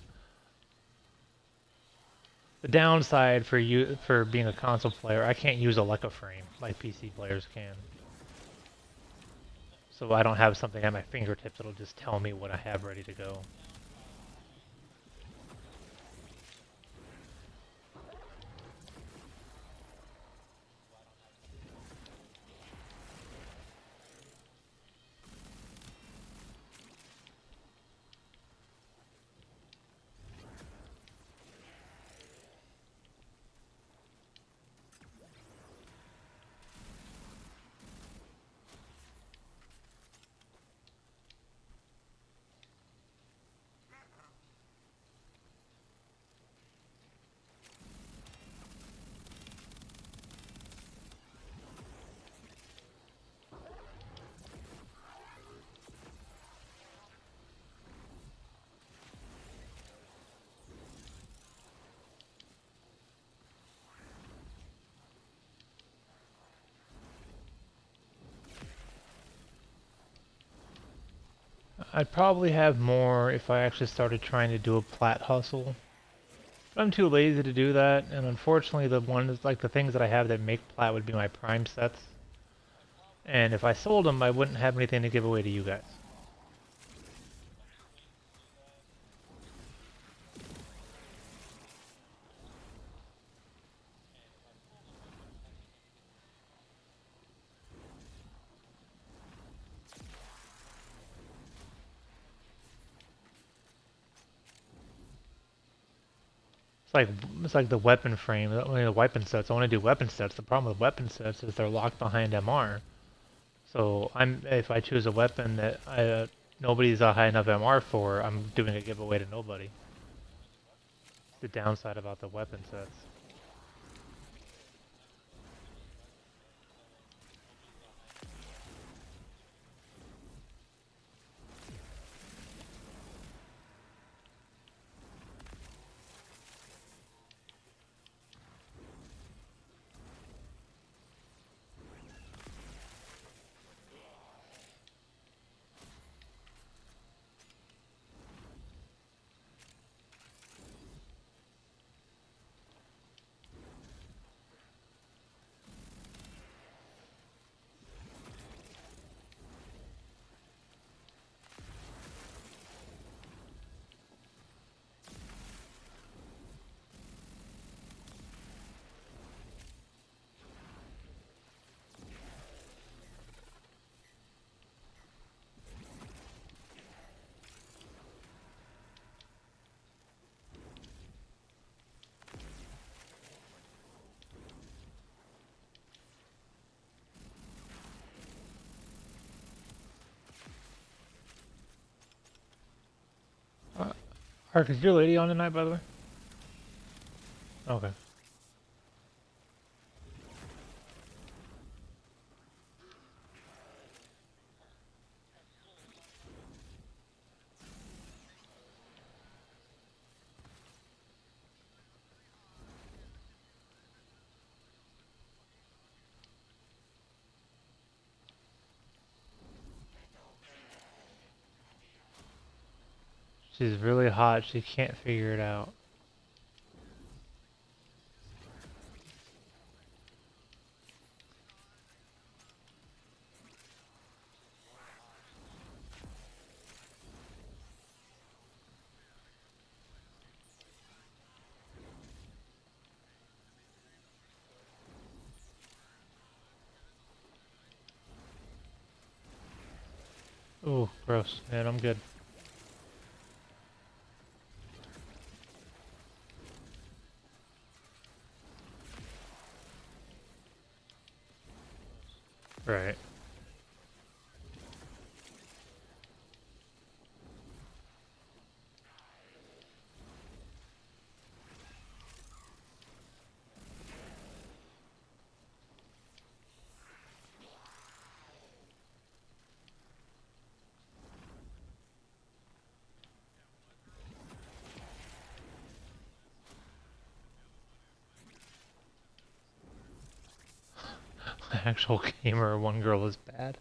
The downside for you for being a console player, I can't use a Leica frame like PC players can. So I don't have something at my fingertips that'll just tell me what I have ready to go. I'd probably have more if I actually started trying to do a plat hustle. But I'm too lazy to do that, and unfortunately the ones, like the things that I have that make plat would be my prime sets. And if I sold them, I wouldn't have anything to give away to you guys. It's like it's like the weapon frame, only the weapon sets. I want to do weapon sets. The problem with weapon sets is they're locked behind MR. So if I choose a weapon that nobody's a high enough MR for, I'm doing a giveaway to nobody. It's the downside about the weapon sets. Ark, is your lady on tonight, by the way? Okay. She's really hot. She can't figure it out. Ooh, gross. Man, I'm good. Right. Actual gamer, one girl is bad.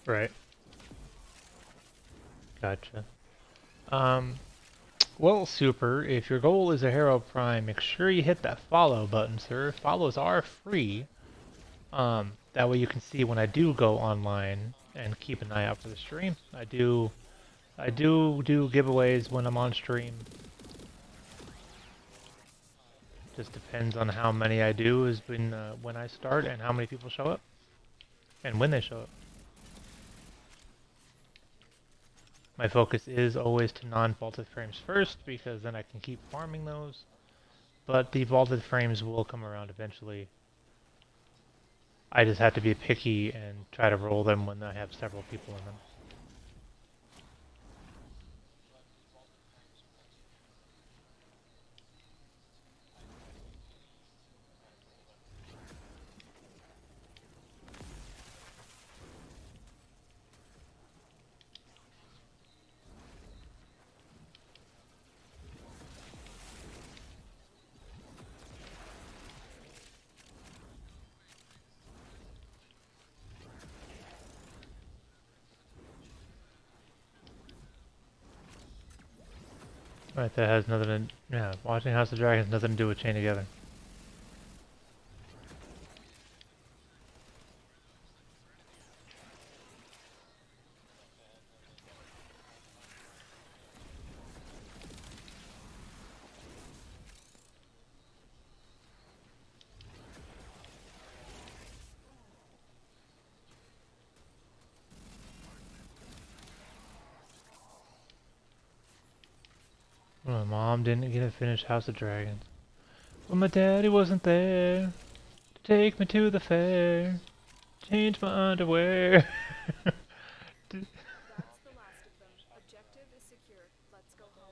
Right. Gotcha. Um, well, Super, if your goal is a Hero Prime, make sure you hit that follow button, sir. Follows are free. That way you can see when I do go online and keep an eye out for the stream. I do giveaways when I'm on stream. Just depends on how many I do is when I start and how many people show up and when they show up. My focus is always to non-vaulted frames first because then I can keep farming those. But the vaulted frames will come around eventually. I just have to be picky and try to roll them when I have several people in them. Right, that has nothing to... Yeah, watching House of Dragons has nothing to do with Chain Together. My mom didn't get to finish House of Dragons. But my daddy wasn't there to take me to the fair. Change my underwear. That's the last of them. Objective is secure. Let's go home.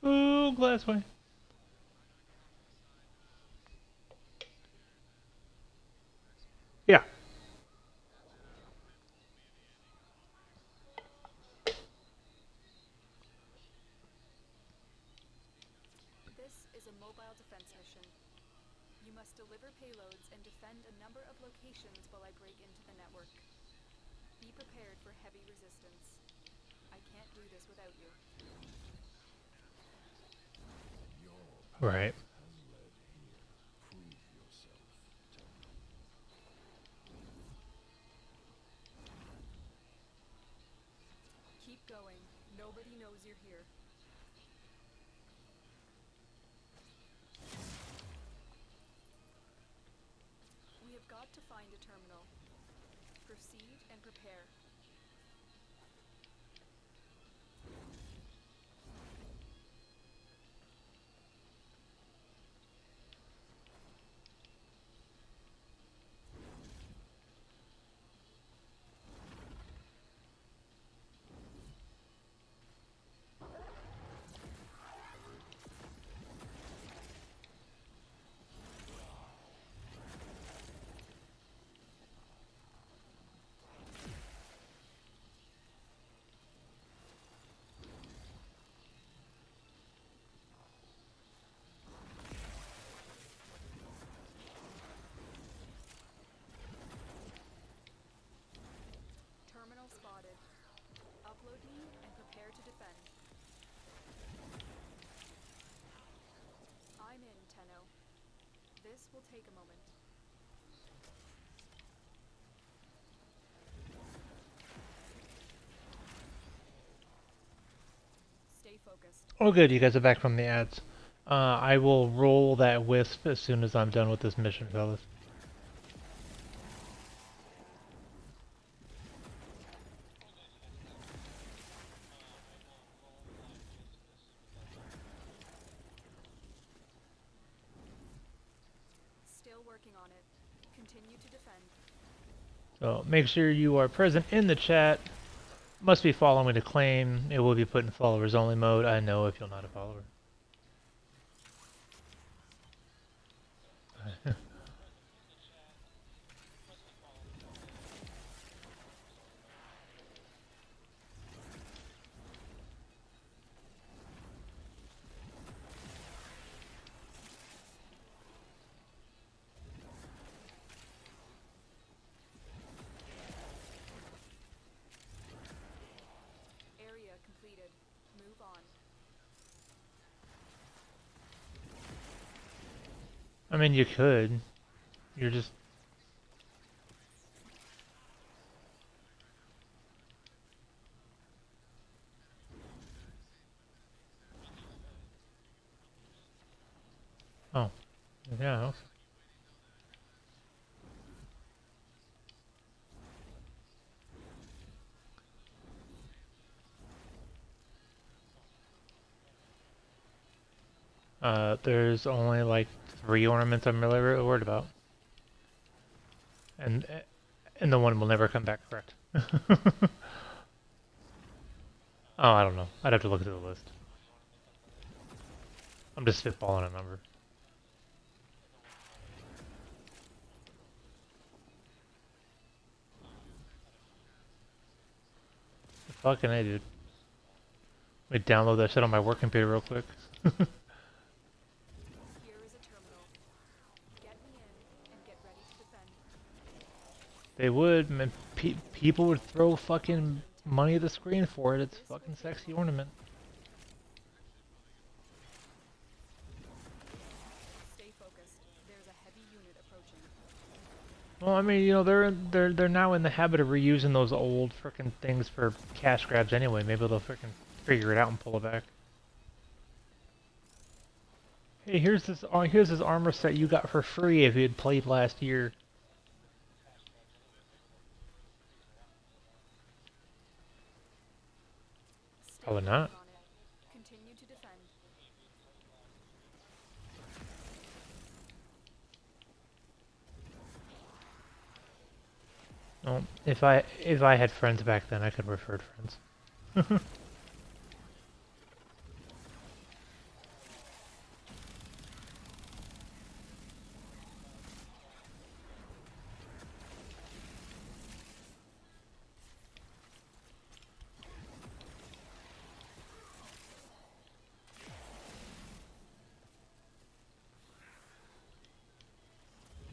Ooh, Glassway. Yeah. This is a mobile defense mission. You must deliver payloads and defend a number of locations while I break into the network. Be prepared for heavy resistance. I can't do this without you. Right. Keep going. Nobody knows you're here. We have got to find a terminal. Proceed and prepare. This will take a moment. Stay focused. Oh, good. You guys are back from the ads. I will roll that wisp as soon as I'm done with this mission, fellas. Still working on it. Continue to defend. So make sure you are present in the chat. Must be following to claim. It will be put in followers only mode. I know if you're not a follower. Area completed. Move on. I mean, you could. You're just... Oh. Yeah. There's only like 3 ornaments I'm really worried about. And the one will never come back correct. Oh, I don't know. I'd have to look through the list. I'm just spitballing a number. Fucking A, dude. Let me download that shit on my work computer real quick. Here is a terminal. Get me in and get ready to defend. They would, man. People would throw fucking money at the screen for it. It's a fucking sexy ornament. Stay focused. There's a heavy unit approaching. Well, I mean, you know, they're now in the habit of reusing those old frickin' things for cash grabs anyway. Maybe they'll frickin' figure it out and pull it back. Hey, here's this armor set you got for free if you had played last year. Stay Probably working not. on it. Continue to defend. No, if I had friends back then, I could have referred friends.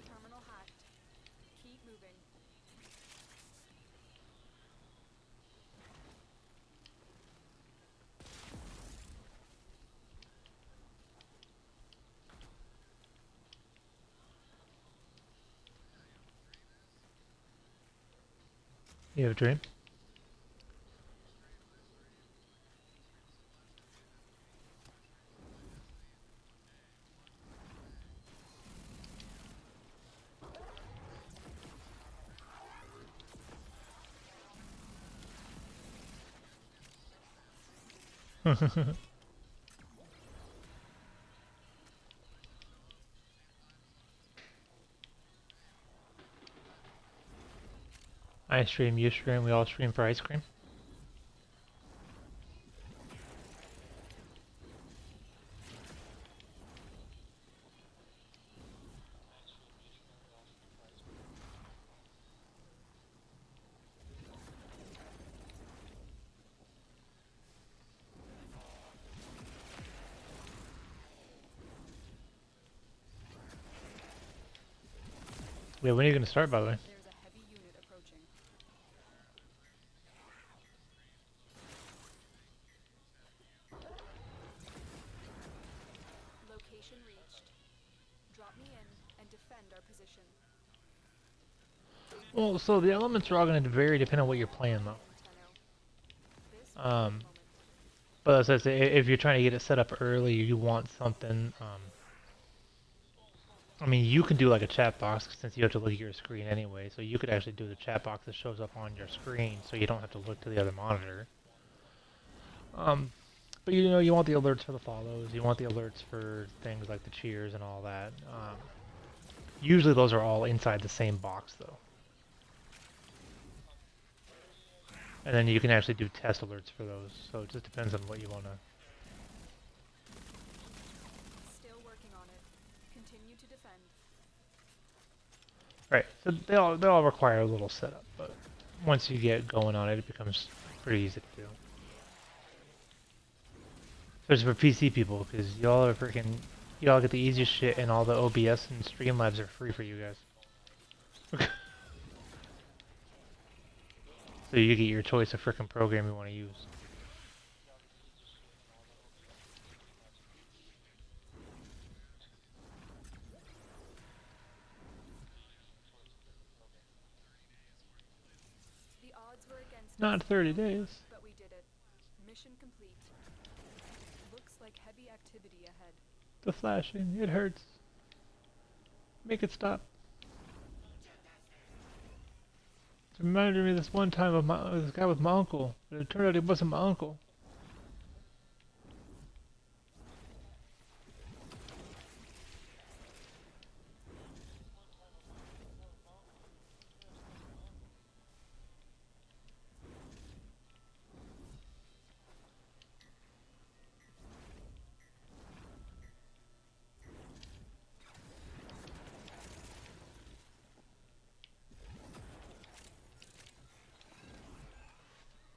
Terminal hacked. Keep moving. You have a dream? I stream, you stream, we all stream for ice cream. Wait, when are you gonna start, by the way? There's a heavy unit approaching. Location reached. Drop me in and defend our position. Well, so the elements are all going to vary depending on what you're playing, though. This Um, moment. but as I say, if you're trying to get it set up early, you want something. I mean, you can do like a chat box since you have to look at your screen anyway. So you could actually do the chat box that shows up on your screen, so you don't have to look to the other monitor. Um, but you know, you want the alerts for the follows. You want the alerts for things like the cheers and all that. Usually those are all inside the same box, though. And then you can actually do test alerts for those. So it just depends on what you want to. Still working on it. Continue to defend. Right. So they all require a little setup, but once you get going on it, it becomes pretty easy to do. Especially for PC people, because y'all are freaking, y'all get the easiest shit, and all the OBS and Streamlabs are free for you guys. So you get your choice of freaking program you want to use. The odds were against Not us, 30 days. but we did it. Mission complete. Looks like heavy activity ahead. The flashing, it hurts. Make it stop. It reminded me of this one time of this guy with my uncle, but it turned out he wasn't my uncle.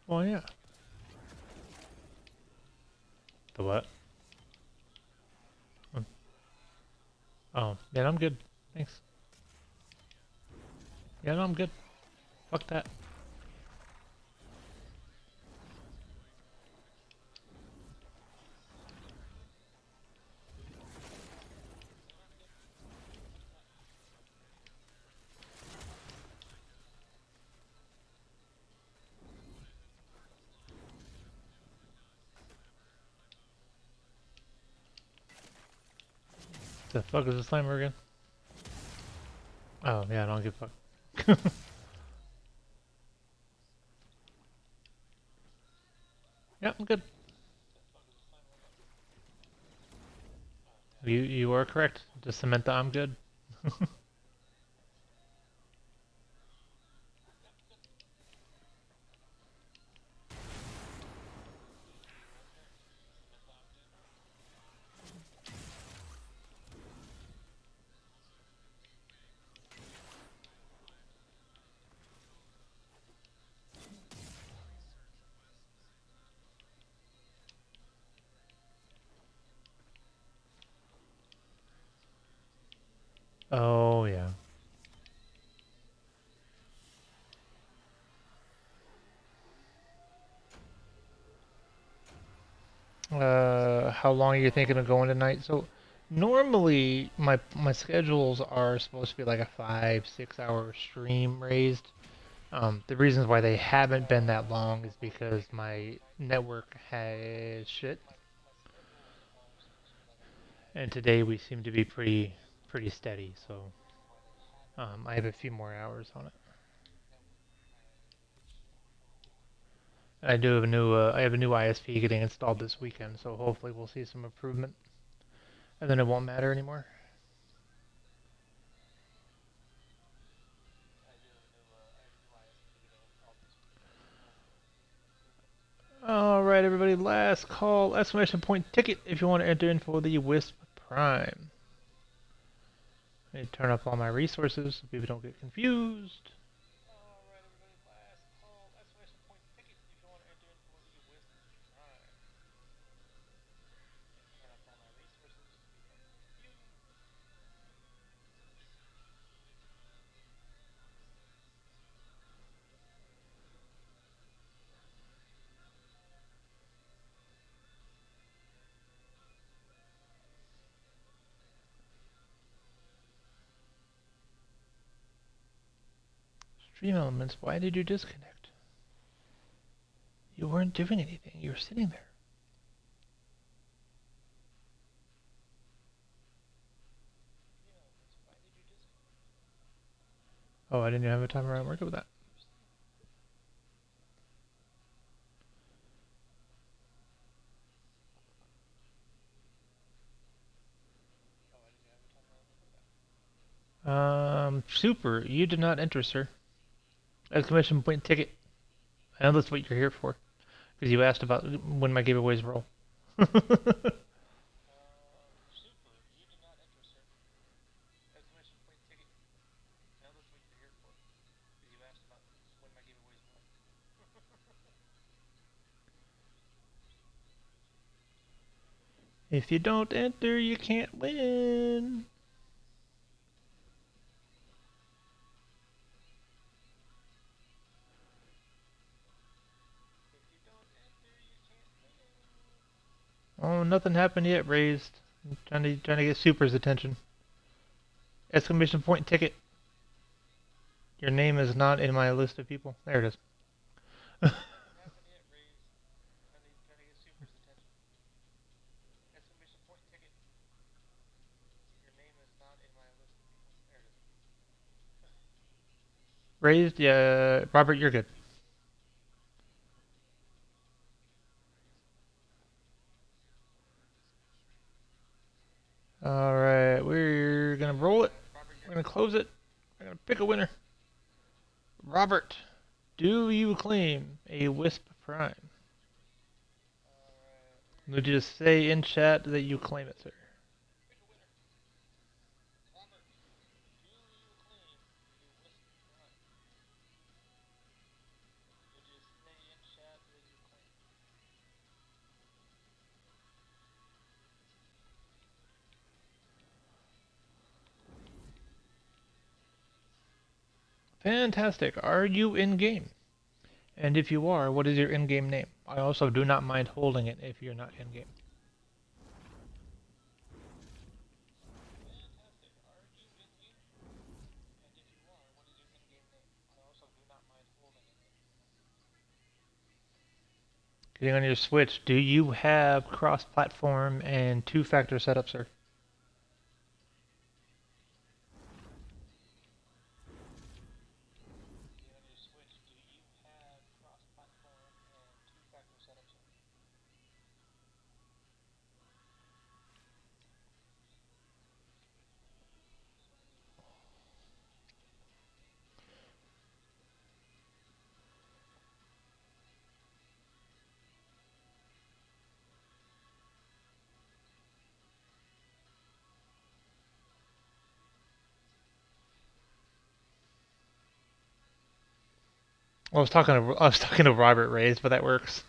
Well, yeah. The what? Oh, yeah, I'm good. Thanks. Yeah, no, I'm good. Fuck that. The fuck is the slimer again? Oh, yeah, I don't give a fuck. Yeah, I'm good. You are correct. Just cement that I'm good. Oh, yeah. How long are you thinking of going tonight? So, normally my schedules are supposed to be like a 5-6 hour stream raised. The reasons why they haven't been that long is because my network has shit, and today we seem to be pretty steady. So, I have a few more hours on it. I do have a new I have a new ISP getting installed this weekend, so hopefully we'll see some improvement, and then it won't matter anymore. All right, everybody, last call! Exclamation point ticket if you want to enter in for the Wisp Prime. Let me turn up all my resources so people don't get confused. Stream elements, why did you disconnect? You weren't doing anything. You were sitting there. Oh, I didn't even have a timer on. We're good with that. Super. You did not enter, sir. Exclamation point ticket. I know that's what you're here for. Because you asked about when my giveaways roll. If you don't enter, you can't win. Oh, nothing happened yet, raised. I'm trying to get Super's attention. Exclamation point ticket. Your name is not in my list of people. There it is. Raised, yeah. Robert, you're good. Alright, we're gonna roll it. We're gonna close it. We're gonna pick a winner. Robert, do you claim a Wisp Prime? Would you just say in chat that you claim it, sir? Fantastic. Are you in game? And if you are, what is your in-game name? I also do not mind holding it if you're not in game. Getting on your Switch, do you have cross-platform and two-factor setup, sir? I was talking to Robert Reyes, but that works.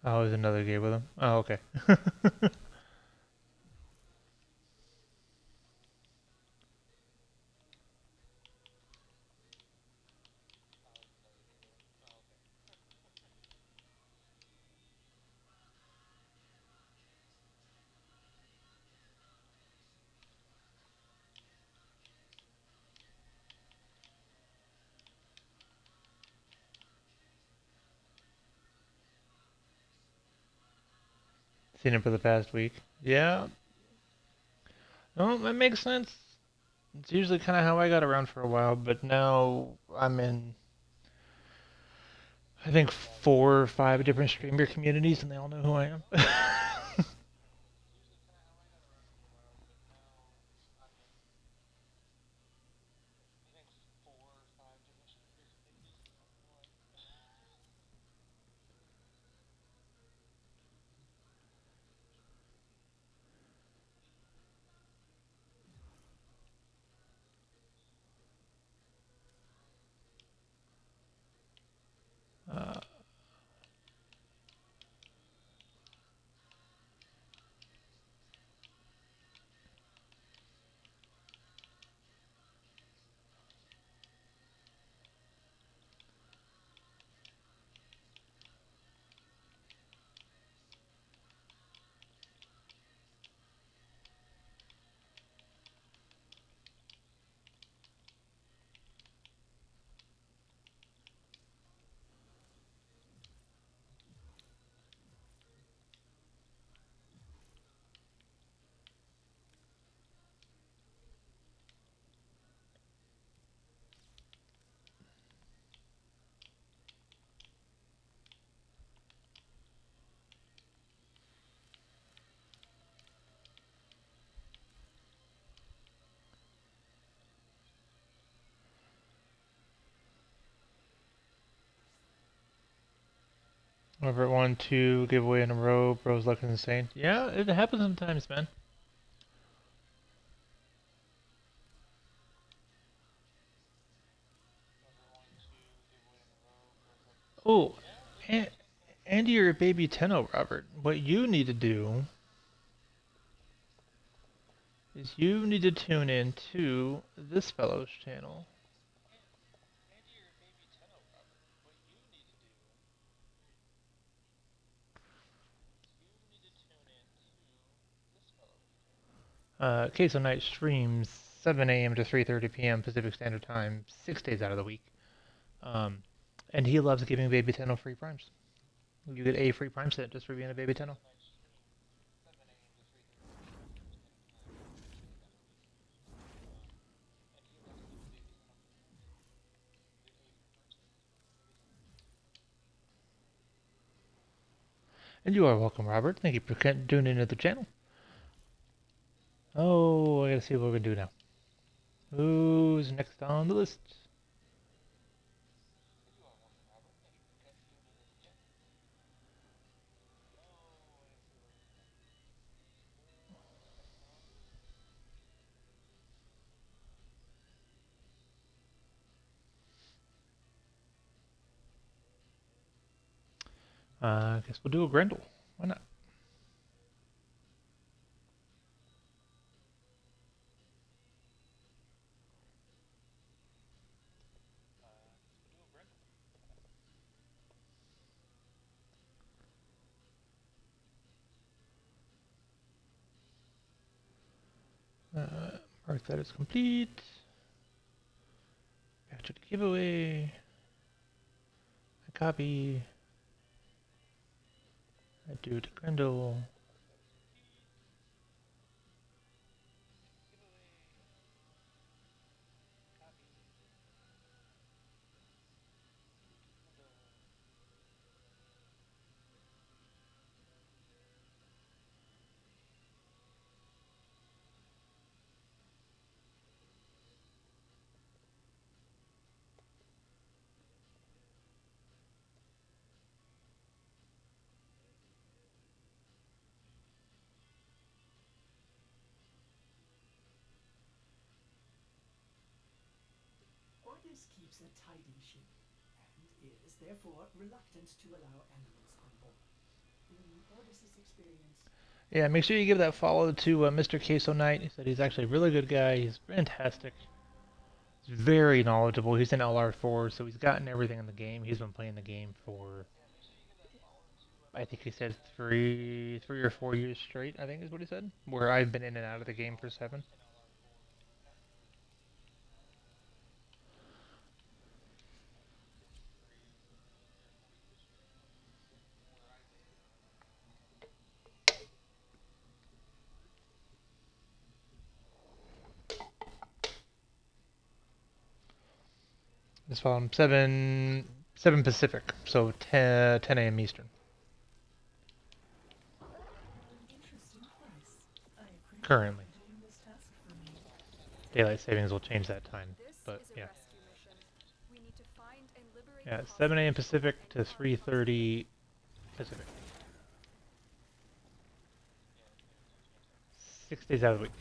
Oh, there's another game with him. Oh, okay. Seen him for the past week. Yeah. No, that makes sense. It's usually kind of how I got around for a while, but now I'm in, I think, 4 or 5 different streamer communities, and they all know who I am. Over at 1-2 giveaway in a row. Bro's looking insane. Yeah, it happens sometimes, man. Oh, and, Andy, you're a baby Tenno, Robert. What you need to do is you need to tune in to this fellow's channel. Queso Night streams 7 a.m. to 3:30 p.m. Pacific Standard Time, 6 days out of the week. Um, and he loves giving Baby Tenno free primes. You get a free prime set just for being a Baby Tenno. And you are welcome, Robert. Thank you for tuning into the channel. Oh, I gotta see what we're gonna do now. Who's next on the list? I guess we'll do a Grendel. Why not? Mark that as complete. Back to the giveaway. I copy. I do the Grendel. Ordis keeps a tidy ship, and is therefore reluctant to allow animals on board. In Ordis's experience, Yeah, make sure you give that follow to Mr. Queso Knight. He said he's actually a really good guy. He's fantastic. He's very knowledgeable. He's in LR4, so he's gotten everything in the game. He's been playing the game for, I think he said three or 4 years straight. I think is what he said. Where I've been in and out of the game for 7. This following 7 Pacific, so 10 a.m. Eastern interesting place. I appreciate currently. you doing this task for me. Daylight savings will change that time, This but is a yeah. rescue mission. We need to find and liberate Yeah, the 7 a.m. hostages Pacific and to guard 3:30 Pacific. 6 days out of the week.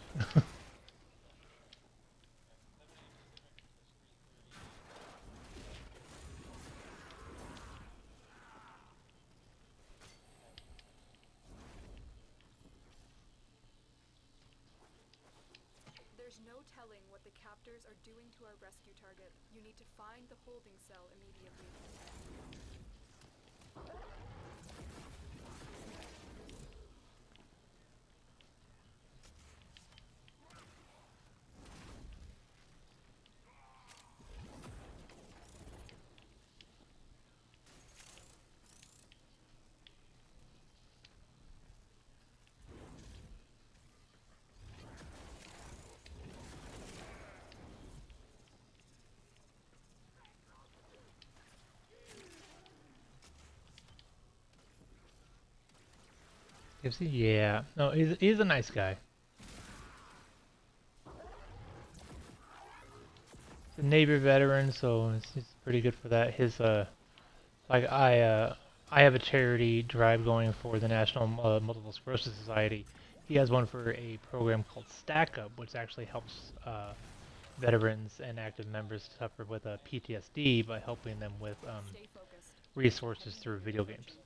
There's no telling what the captors are doing to our rescue target. You need to find the holding cell immediately. Yeah. No, he's a nice guy. He's a Navy veteran, so he's pretty good for that. His like I I have a charity drive going for the National Multiple Sclerosis Society. He has one for a program called Stack Up, which actually helps veterans and active members suffer with PTSD by helping them with Stay focused. resources through video games.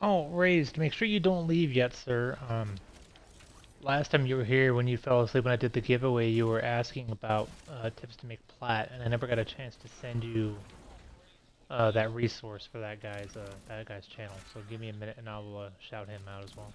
Oh, Raised, make sure you don't leave yet, sir. Last time you were here, when you fell asleep when I did the giveaway, you were asking about tips to make plat, and I never got a chance to send you that resource for that guy's channel. So give me a minute, and I'll shout him out as well.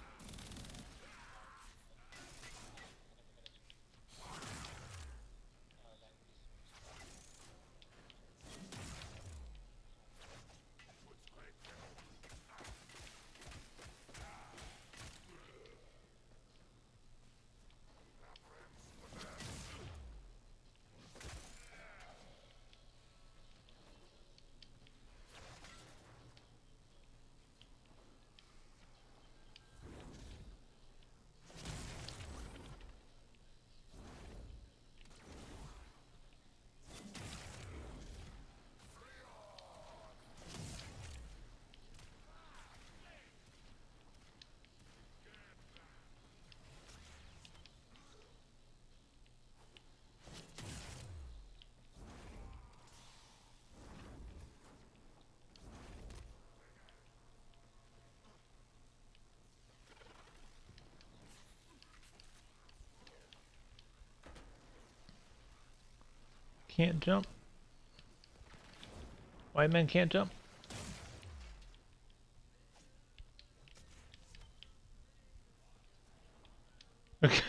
Can't jump. White man can't jump. Okay.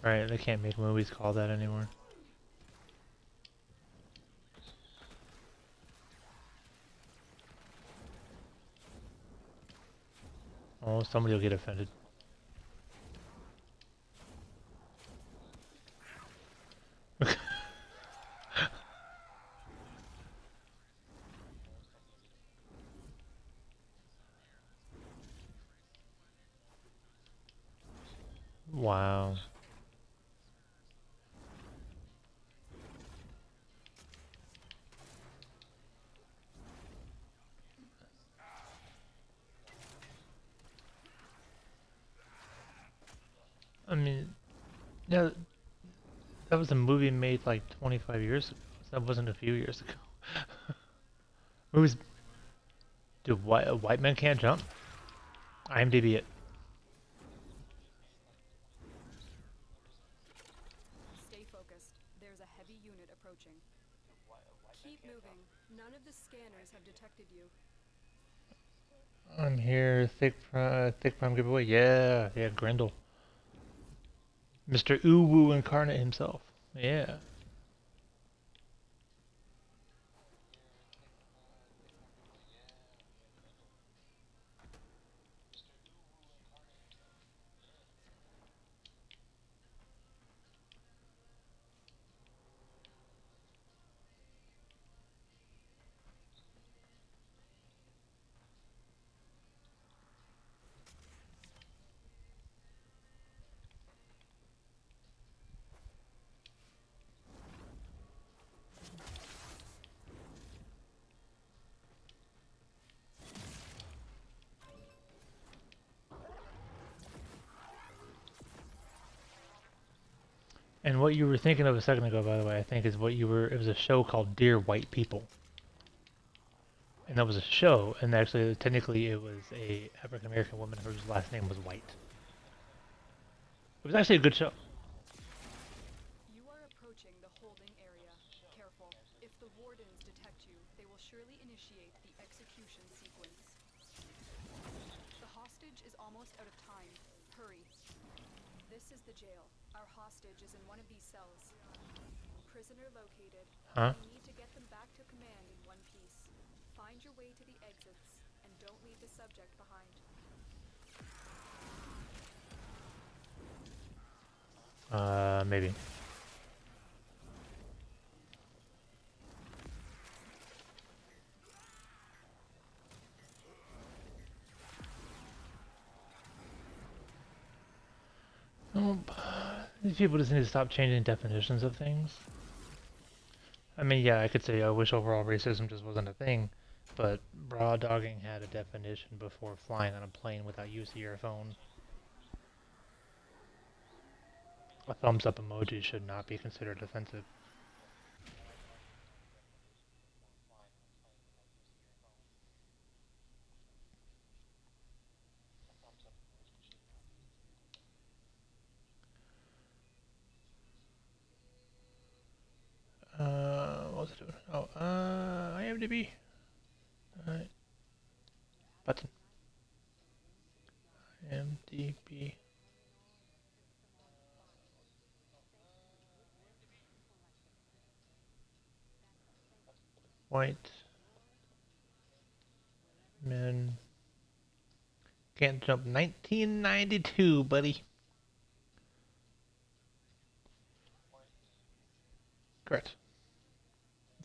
Right, they can't make movies called that anymore. Oh, somebody will get offended. Wow. I mean, yeah, that was a movie made like 25 years ago. That wasn't a few years ago. Movies, do white men can't jump? IMDb it. Stay focused. There's a heavy unit approaching. Keep moving. None of the scanners have detected you. I'm here, thick prime giveaway. Yeah, yeah, Grendel. Mr. Uwu incarnate himself. Yeah. And what you were thinking of a second ago, by the way, I think is what you were. It was a show called Dear White People, and that was a show. And actually, technically, it was a African American woman whose last name was White. It was actually a good show. You are approaching the holding area. Careful. If the wardens detect you, they will surely initiate the execution sequence. The hostage is almost out of time. Hurry. This is the jail. Our hostage is in one of these cells. Prisoner located. Huh? We need to get them back to command in one piece. Find your way to the exits, and don't leave the subject behind. Maybe. These people just need to stop changing definitions of things. I mean, yeah, I could say I wish overall racism just wasn't a thing, but raw dogging had a definition before flying on a plane without use of your phone. A thumbs up emoji should not be considered offensive. What was it doing? Oh, IMDb. Alright. Button. IMDb. White men can't jump. 1992, buddy. Correct.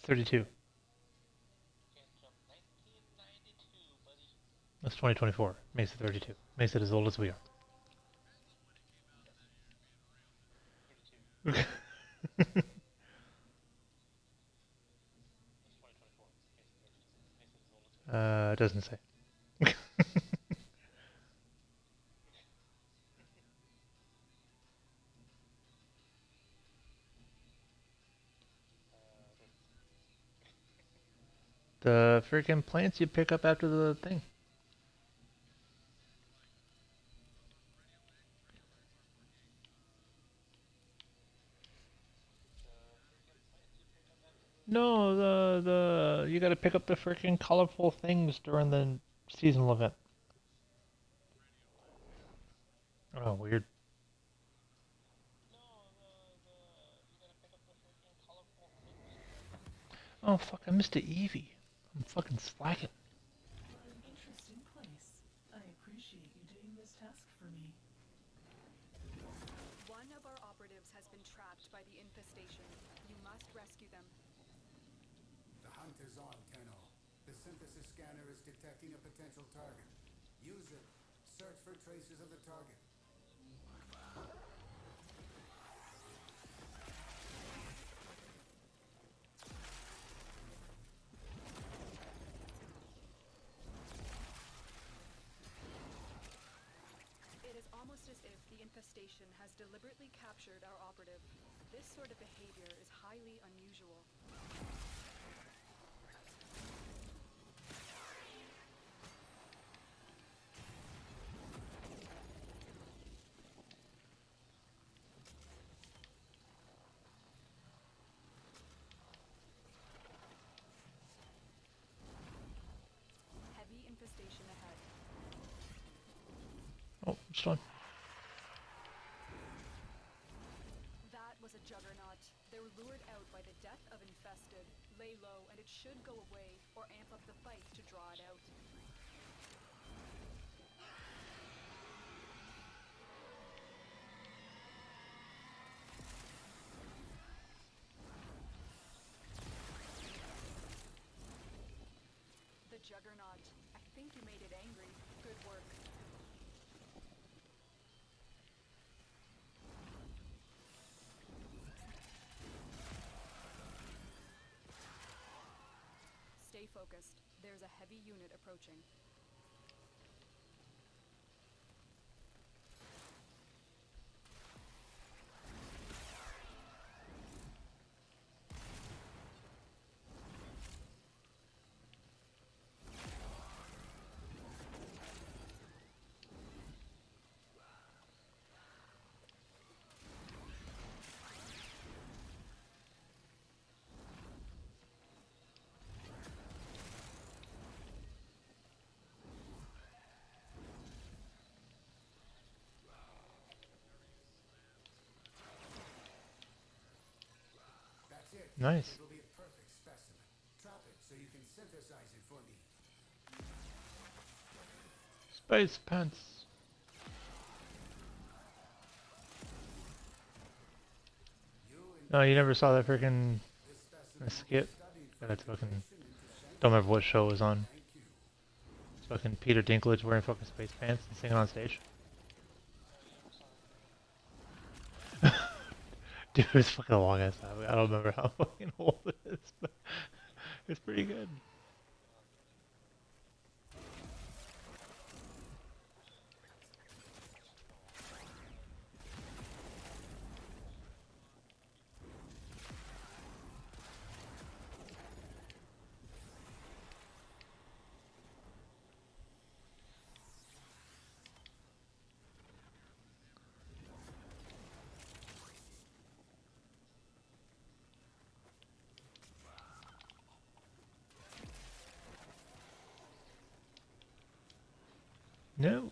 32. That's 2024. Makes it 32. Makes it as old as we are. It doesn't say. The freaking plants you pick up after the thing. No, the you gotta pick up the freaking colorful things during the seasonal event. Oh, weird. Oh fuck, I missed the Eevee. I'm fucking slacking. What an interesting place. I appreciate you doing this task for me. One of our operatives has been trapped by the infestation. You must rescue them. The hunt is on, Tenno. The synthesis scanner is detecting a potential target. Use it. Search for traces of the target. It is almost as if the infestation has deliberately captured our operative. This sort of behavior is highly unusual. Heavy infestation ahead. Oh, it's fine. That was a juggernaut. They were lured out by the death of infested. Lay low and it should go away, or amp up the fight to draw it out. The juggernaut. I think you made it angry. Good work. Stay focused. There's a heavy unit approaching. Nice. It'll be a perfect specimen. Trap it so you can synthesize it for me. Space pants. You and No, you never saw that freaking this specimen will be skit? studied Yeah, for that's fucking. integration into Don't science. remember what show it was on. Thank you. It's fucking Peter Dinklage wearing fucking space pants and singing on stage. Dude, it's fucking a long ass time. I don't remember how fucking old it is, but it's pretty good. No.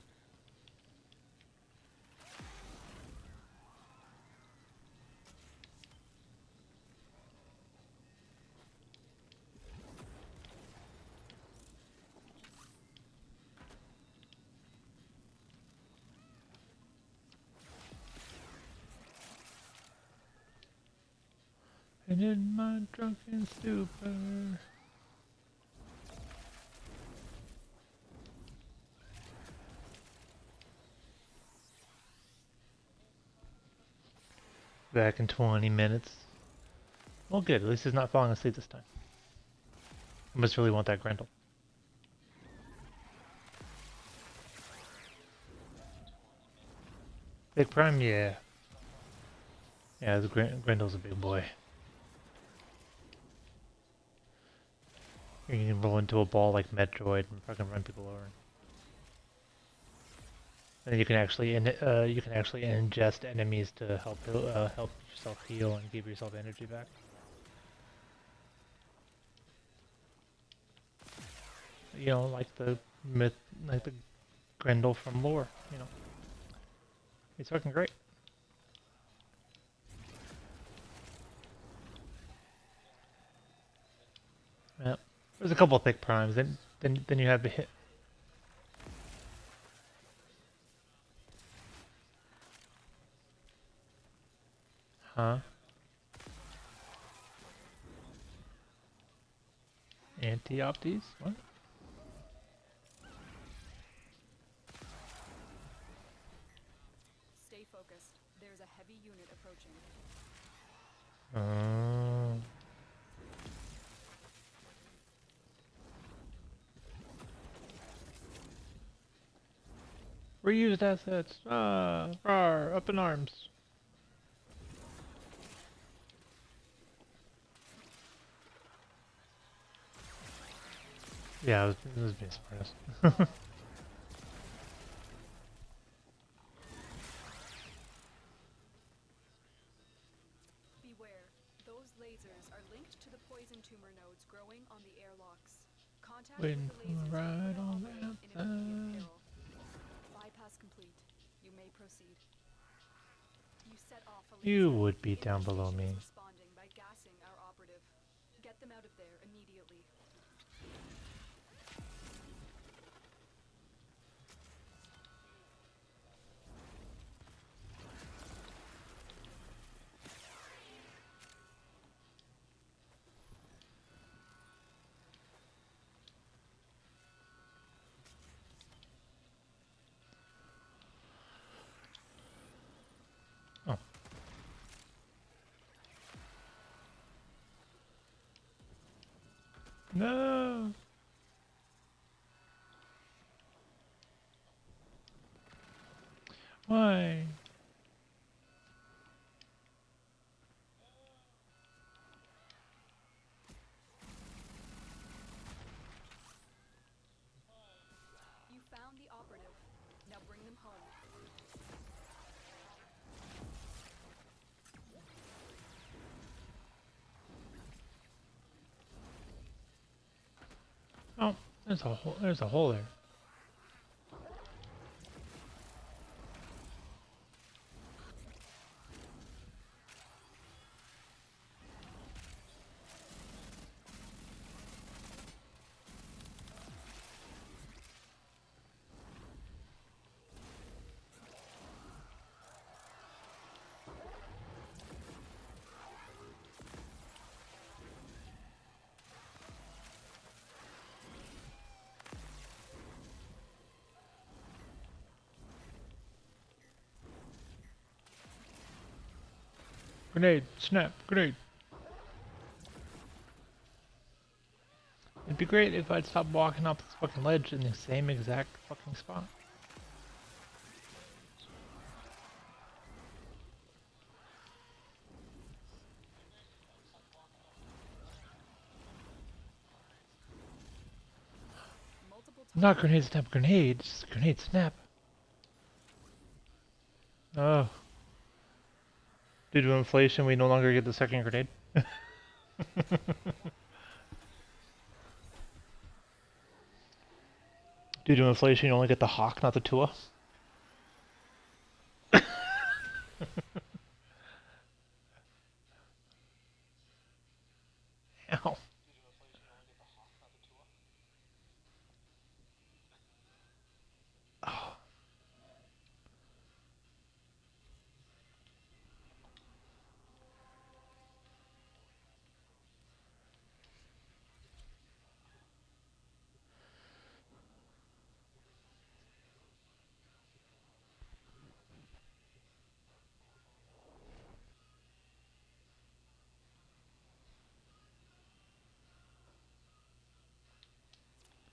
And in my drunken stupor. Back in 20 minutes. Well, good. At least he's not falling asleep this time. I must really want that Grendel. Big Prime, yeah. Yeah, Grendel's a big boy. You can roll into a ball like Metroid and fucking run people over. And then you can actually ingest enemies to help yourself heal and give yourself energy back. You know, like the like the Grendel from lore. You know, it's fucking great. Yeah, there's a couple of thick primes. Then you have the hit. Huh? Anti-opties? What? Stay focused. There's a heavy unit approaching. Uh, Reused assets. Rar, up in arms. Yeah, it was being smartest. Beware. Those lasers are linked to the poison tumor nodes growing on the airlocks. Contact Waiting with the for the lasers ride could on the operate in immediate outside. peril. Bypass complete. You may proceed. You set off a You laser. would be down below Infestation me. is responding by gassing our operative. Get them out of there immediately. Oh. No! Why? You found the operative. Now bring them home. Oh, there's a hole there. Grenade. Snap. Grenade. It'd be great if I'd stop walking off this fucking ledge in the same exact fucking spot. Multiple Not grenade snap grenade, just grenade snap. Oh. Due to inflation, we no longer get the second grenade. Due to inflation, you only get the Hawk, not the Tua. Ow. Oh.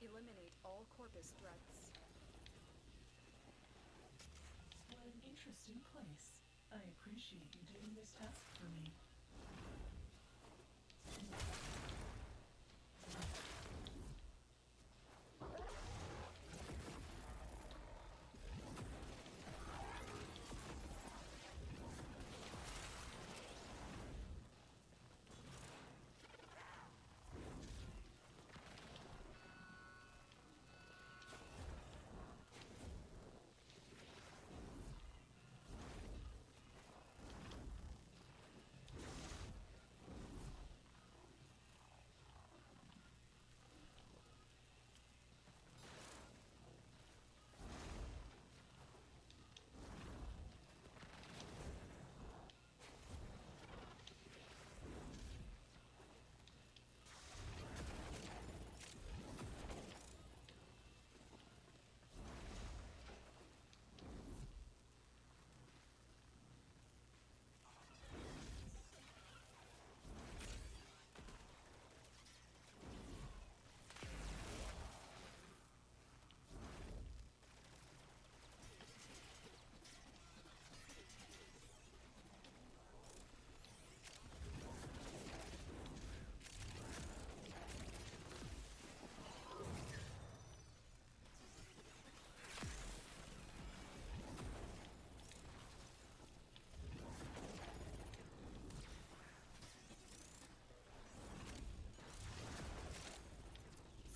Eliminate all corpus threats. What an interesting place. I appreciate you doing this task for me.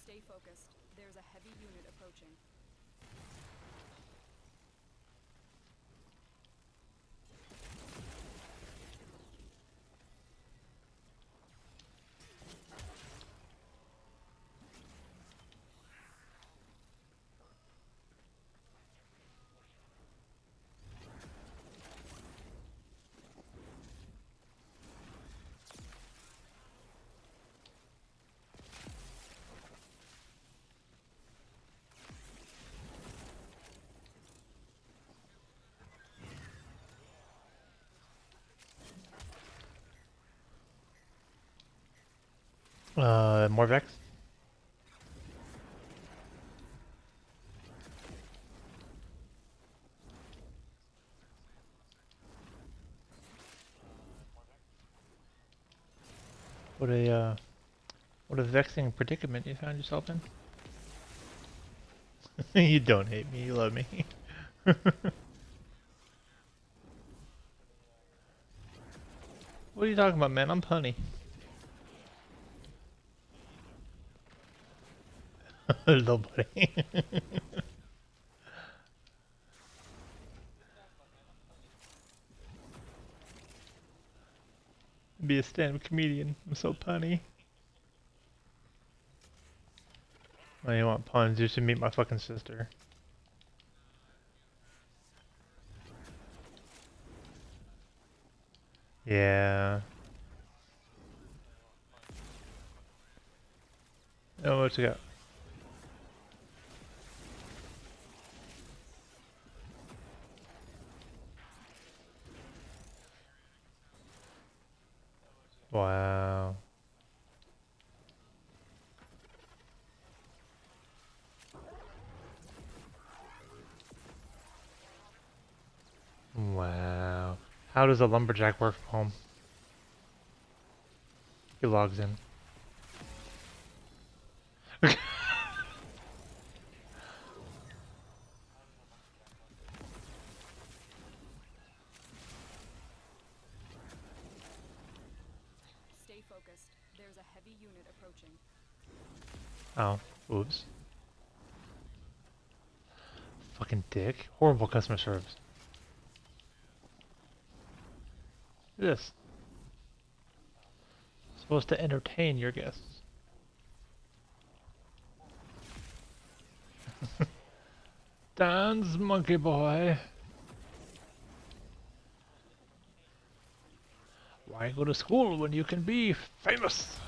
Stay focused. There's a heavy unit approaching. More Vex? What a vexing predicament you found yourself in. You don't hate me, you love me. What are you talking about, man? I'm punny. Little buddy. Be a stand-up comedian. I'm so punny. Oh, you want puns? You should meet my fucking sister. Yeah. Oh, what you got? Wow. Wow. How does a lumberjack work from home? He logs in. Stay focused. There's a heavy unit approaching. Oh, oops. Fucking dick. Horrible customer service. This. Supposed to entertain your guests. Dance, monkey boy. Why go to school when you can be famous?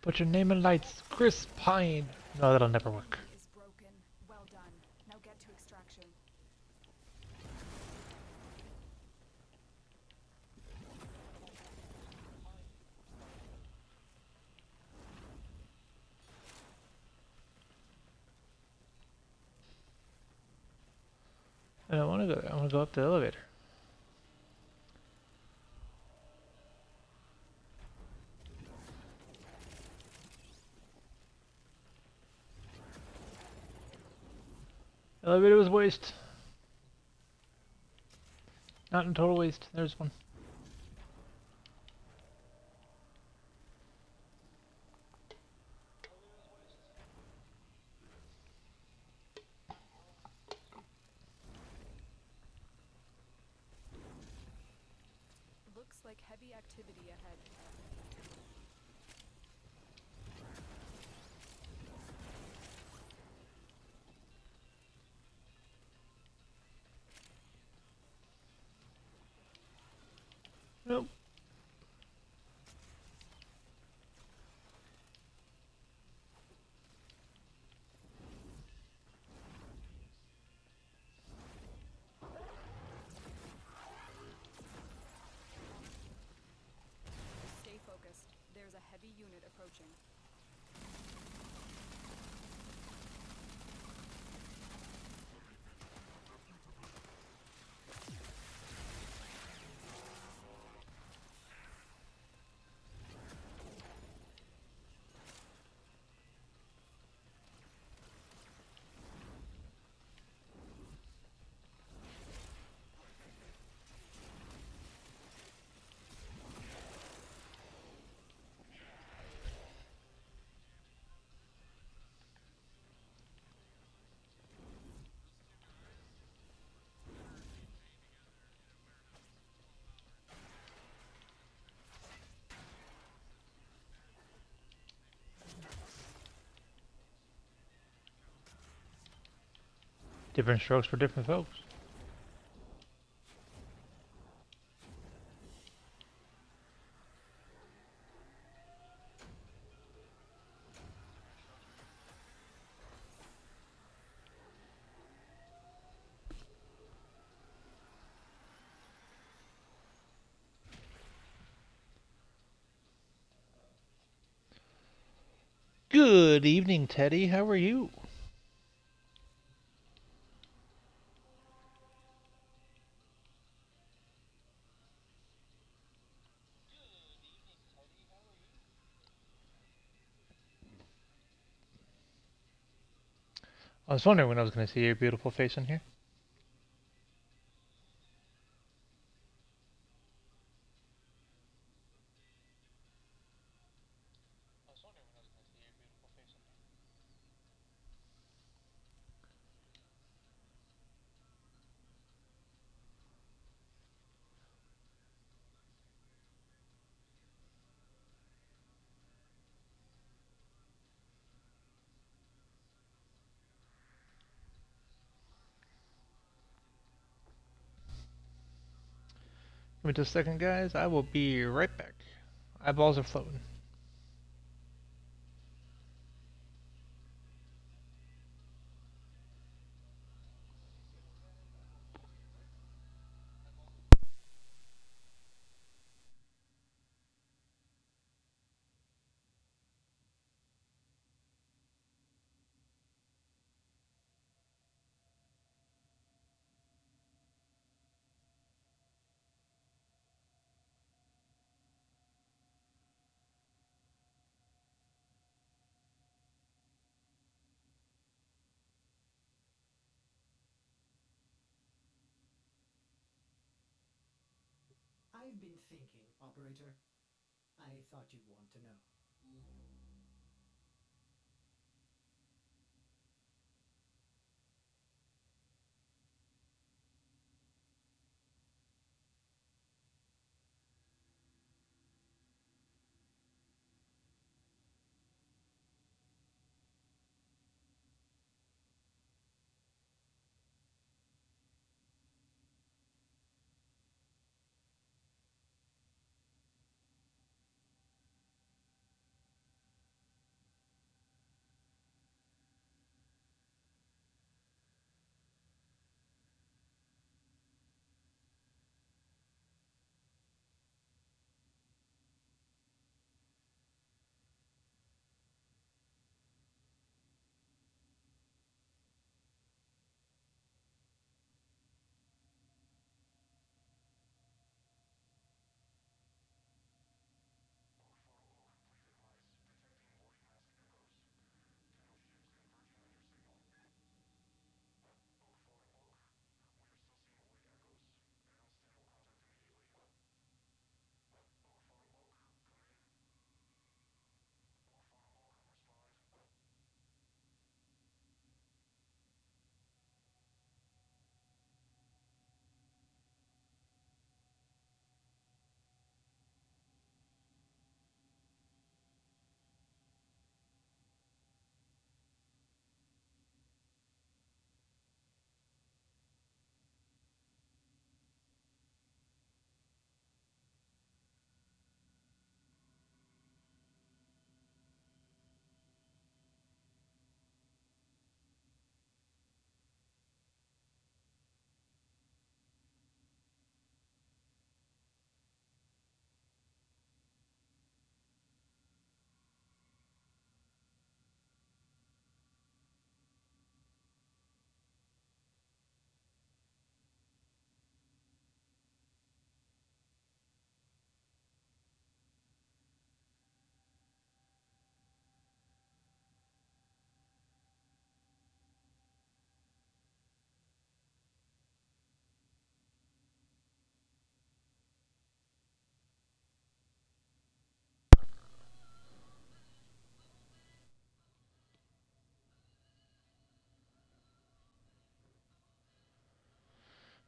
Put your name in lights. Chris Pine. No, that'll never work. Unit is broken. Well done. Now get to extraction. I don't want to go there. I want to go up the elevator. Elevator was waste. Not in total waste. There's one. Looks like heavy activity ahead. Nope. Stay focused. There's a heavy unit approaching. Different strokes for different folks. Good evening, Teddy. How are you? I was wondering when I was going to see your beautiful face in here. Give me just a second, guys. I will be right back. Eyeballs are floating. I've been thinking, Operator. I thought you'd want to know.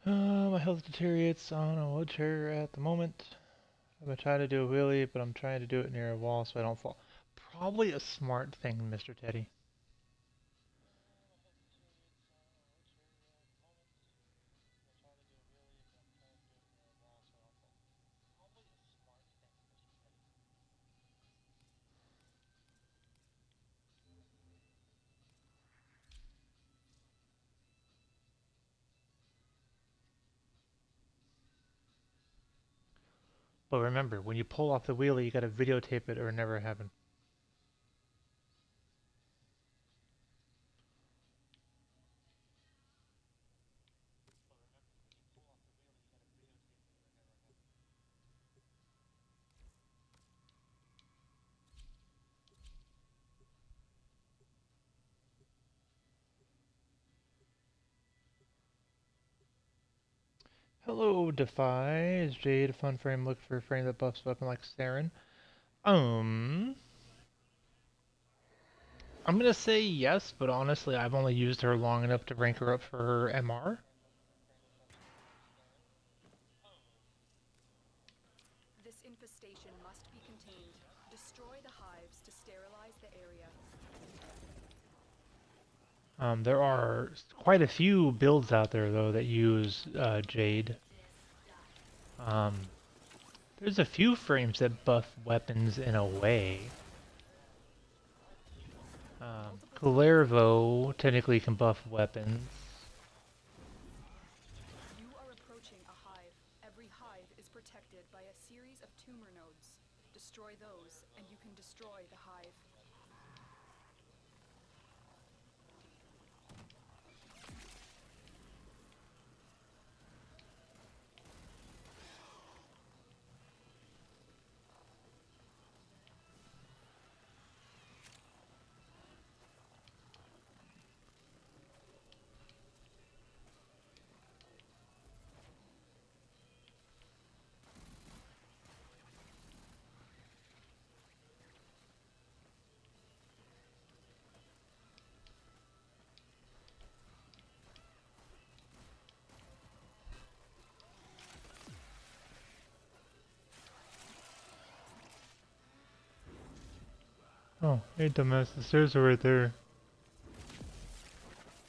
My health deteriorates on a wheelchair at the moment. I'm gonna try to do a wheelie, but I'm trying to do it near a wall so I don't fall. Probably a smart thing, Mr. Teddy. But remember, when you pull off the wheelie, you gotta videotape it or it never happened. Hello, Defy. Is Jade a fun frame? Look for a frame that buffs weapon like Saren. Um, I'm gonna say yes, but honestly, I've only used her long enough to rank her up for her MR. This infestation must be contained. Destroy the hives to sterilize the area. There are quite a few builds out there though that use Jade. Um, there's a few frames that buff weapons in a way. Kullervo technically can buff weapons. You are approaching a hive. Every hive is protected by a series of tumor nodes. Destroy those, and you can destroy the hive. Oh, hey dumbass, the stairs are right there.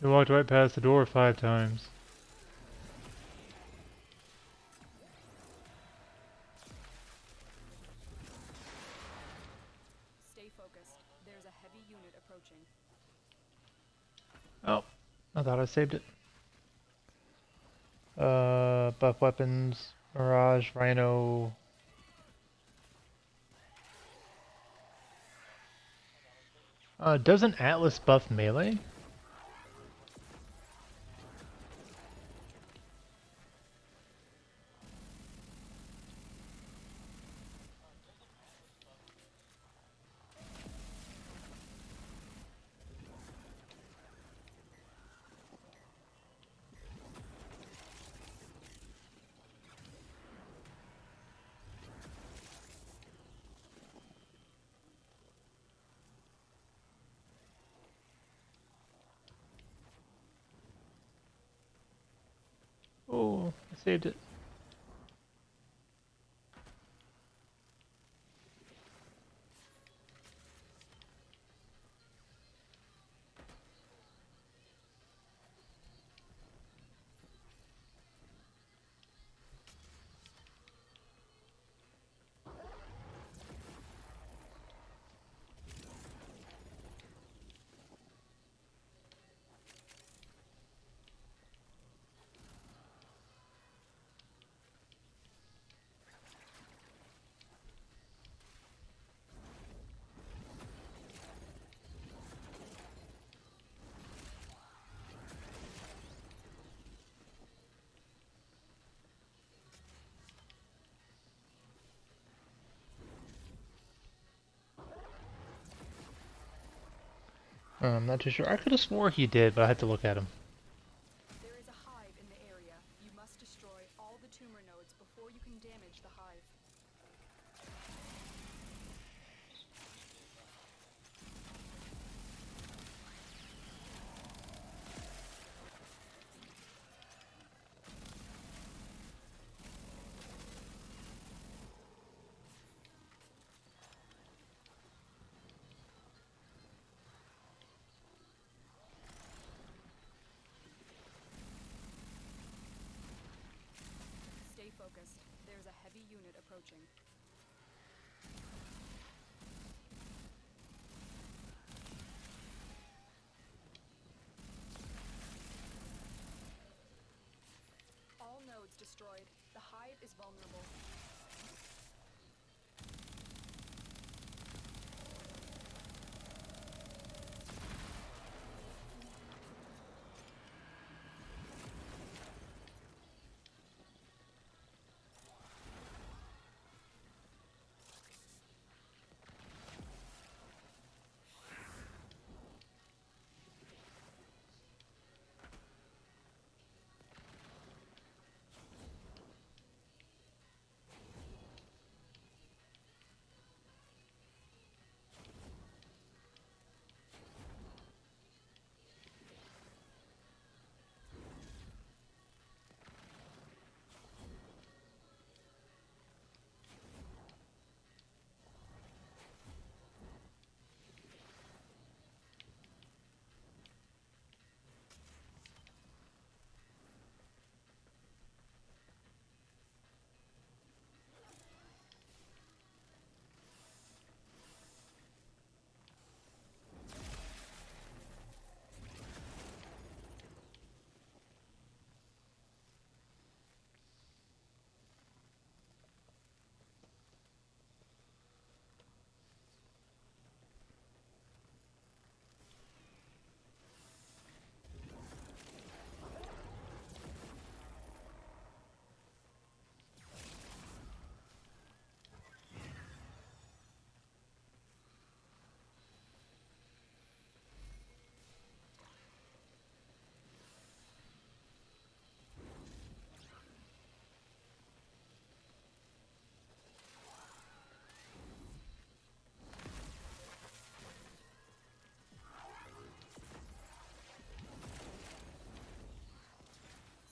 You walked right past the door 5 times. Stay focused. There's a heavy unit approaching. Oh, I thought I saved it. Buff weapons, Mirage, Rhino. Doesn't Atlas buff melee? Oh, I saved it. I'm not too sure. I could have swore he did, but I had to look at him. There is a hive in the area. You must destroy all the tumor nodes before you can damage the hive. Stay focused. There's a heavy unit approaching. All nodes destroyed. The hive is vulnerable.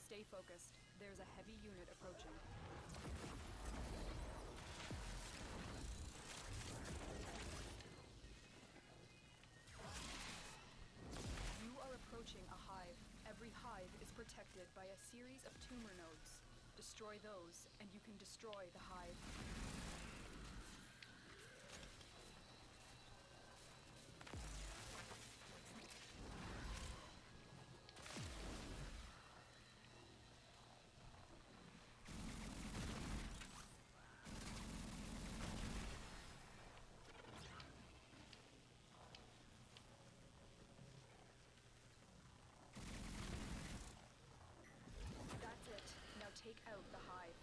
Stay focused. There's a heavy unit approaching. every hive is protected by a series of tumor nodes. Destroy those, and you can destroy the hive. That's it. Now take out the hive.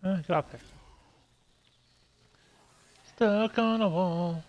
Get up there. Stuck on a wall.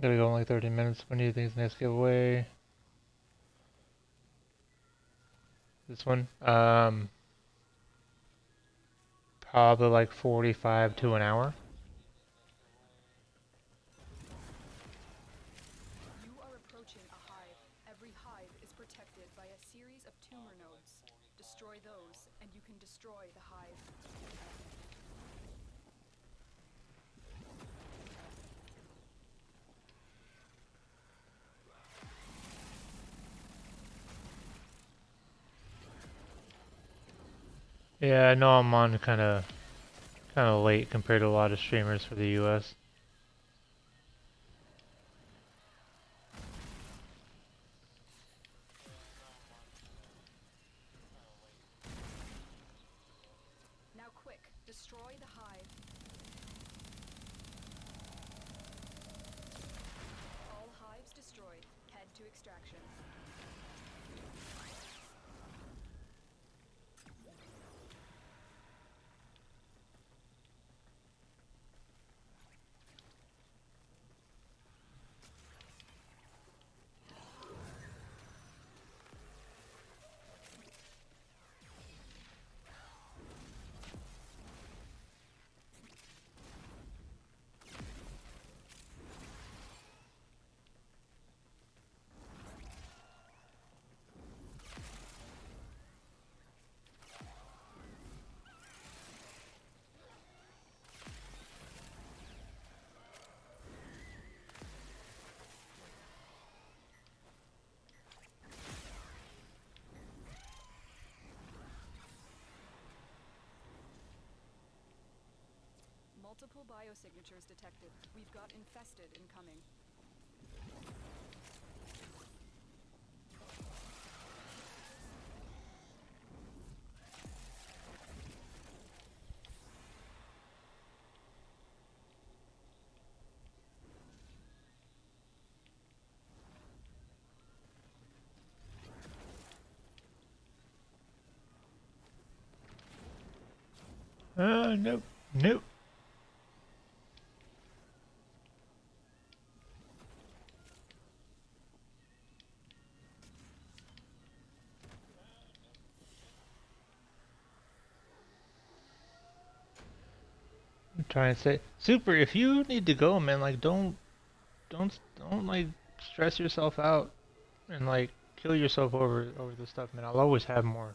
Gotta go in like 30 minutes. When do you think is next giveaway? This one? Probably like 45 to an hour. You are approaching a hive. Every hive is protected by a series of tumor nodes. Destroy those, and you can destroy the hive. Yeah, I know I'm on kind of late compared to a lot of streamers for the US. Now quick, destroy the hive. All hives destroyed. Head to extraction. Multiple biosignatures detected. We've got infested incoming. Nope. Nope. I'm trying to say, Super. If you need to go, man, like don't like stress yourself out and like kill yourself over this stuff, man. I'll always have more.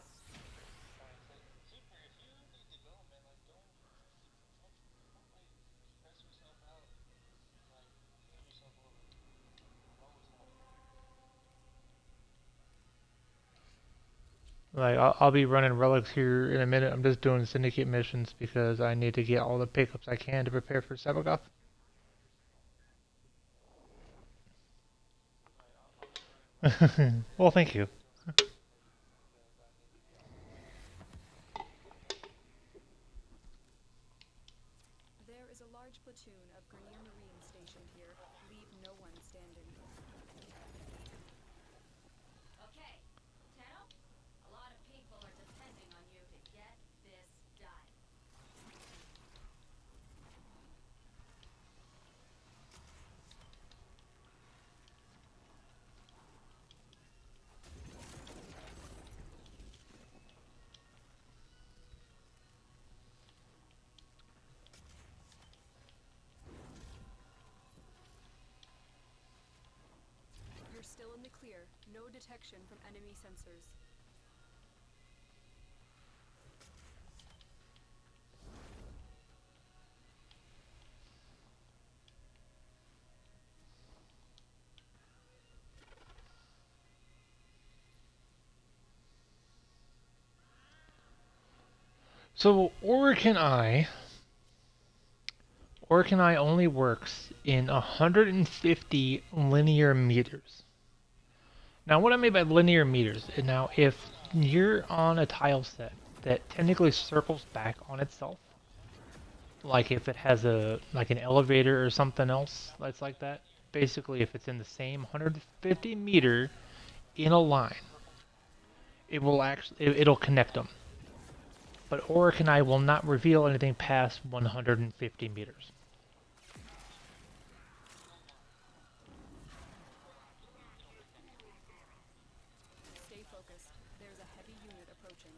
Like I'll be running relics here in a minute. I'm just doing syndicate missions because I need to get all the pickups I can to prepare for Sabagoth. Well, thank you. There is a large platoon of Grenier Marines stationed here. Leave no one standing. Okay, Tenno, a lot of people are depending on you to get this done. You're still in the clear. No detection from enemy sensors. So Orc and I only works in 150 linear meters. Now, what I mean by linear meters, now if you're on a tile set that technically circles back on itself, like if it has a like an elevator or something else that's like that, basically if it's in the same 150 meter in a line, it'll connect them. But Auric and I will not reveal anything past 150 meters. Stay focused. There's a heavy unit approaching.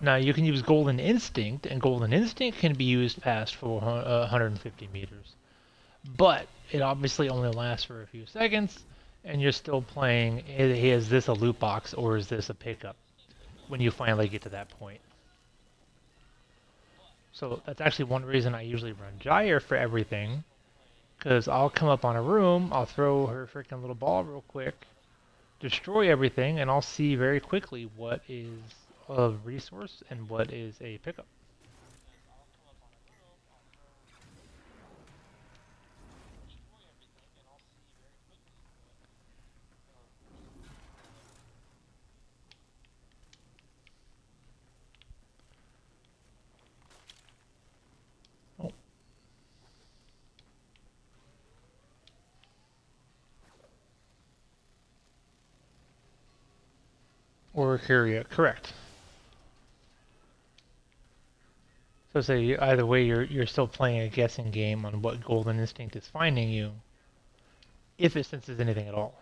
Now you can use Golden Instinct, and Golden Instinct can be used past 150 meters. But it obviously only lasts for a few seconds, and you're still playing, is this a loot box or is this a pickup when you finally get to that point. So that's actually one reason I usually run Gyre for everything, because I'll come up on a room, I'll throw her freaking little ball real quick, destroy everything, and I'll see very quickly what is a resource and what is a pickup. Oh, or Curia, correct. So say either way, you're still playing a guessing game on what Golden Instinct is finding you, if it senses anything at all.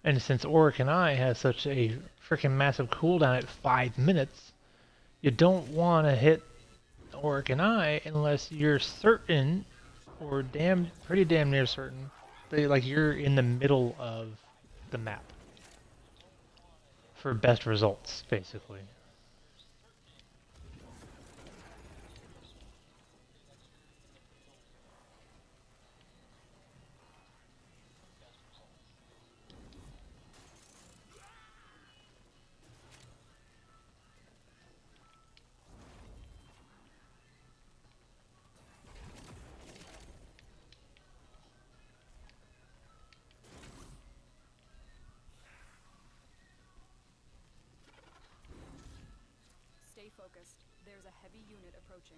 And since Auric and I has such a freaking massive cooldown at 5 minutes, you don't want to hit Auric and I unless you're certain, or pretty damn near certain, that like you're in the middle of the map for best results, basically. focused. There's a heavy unit approaching.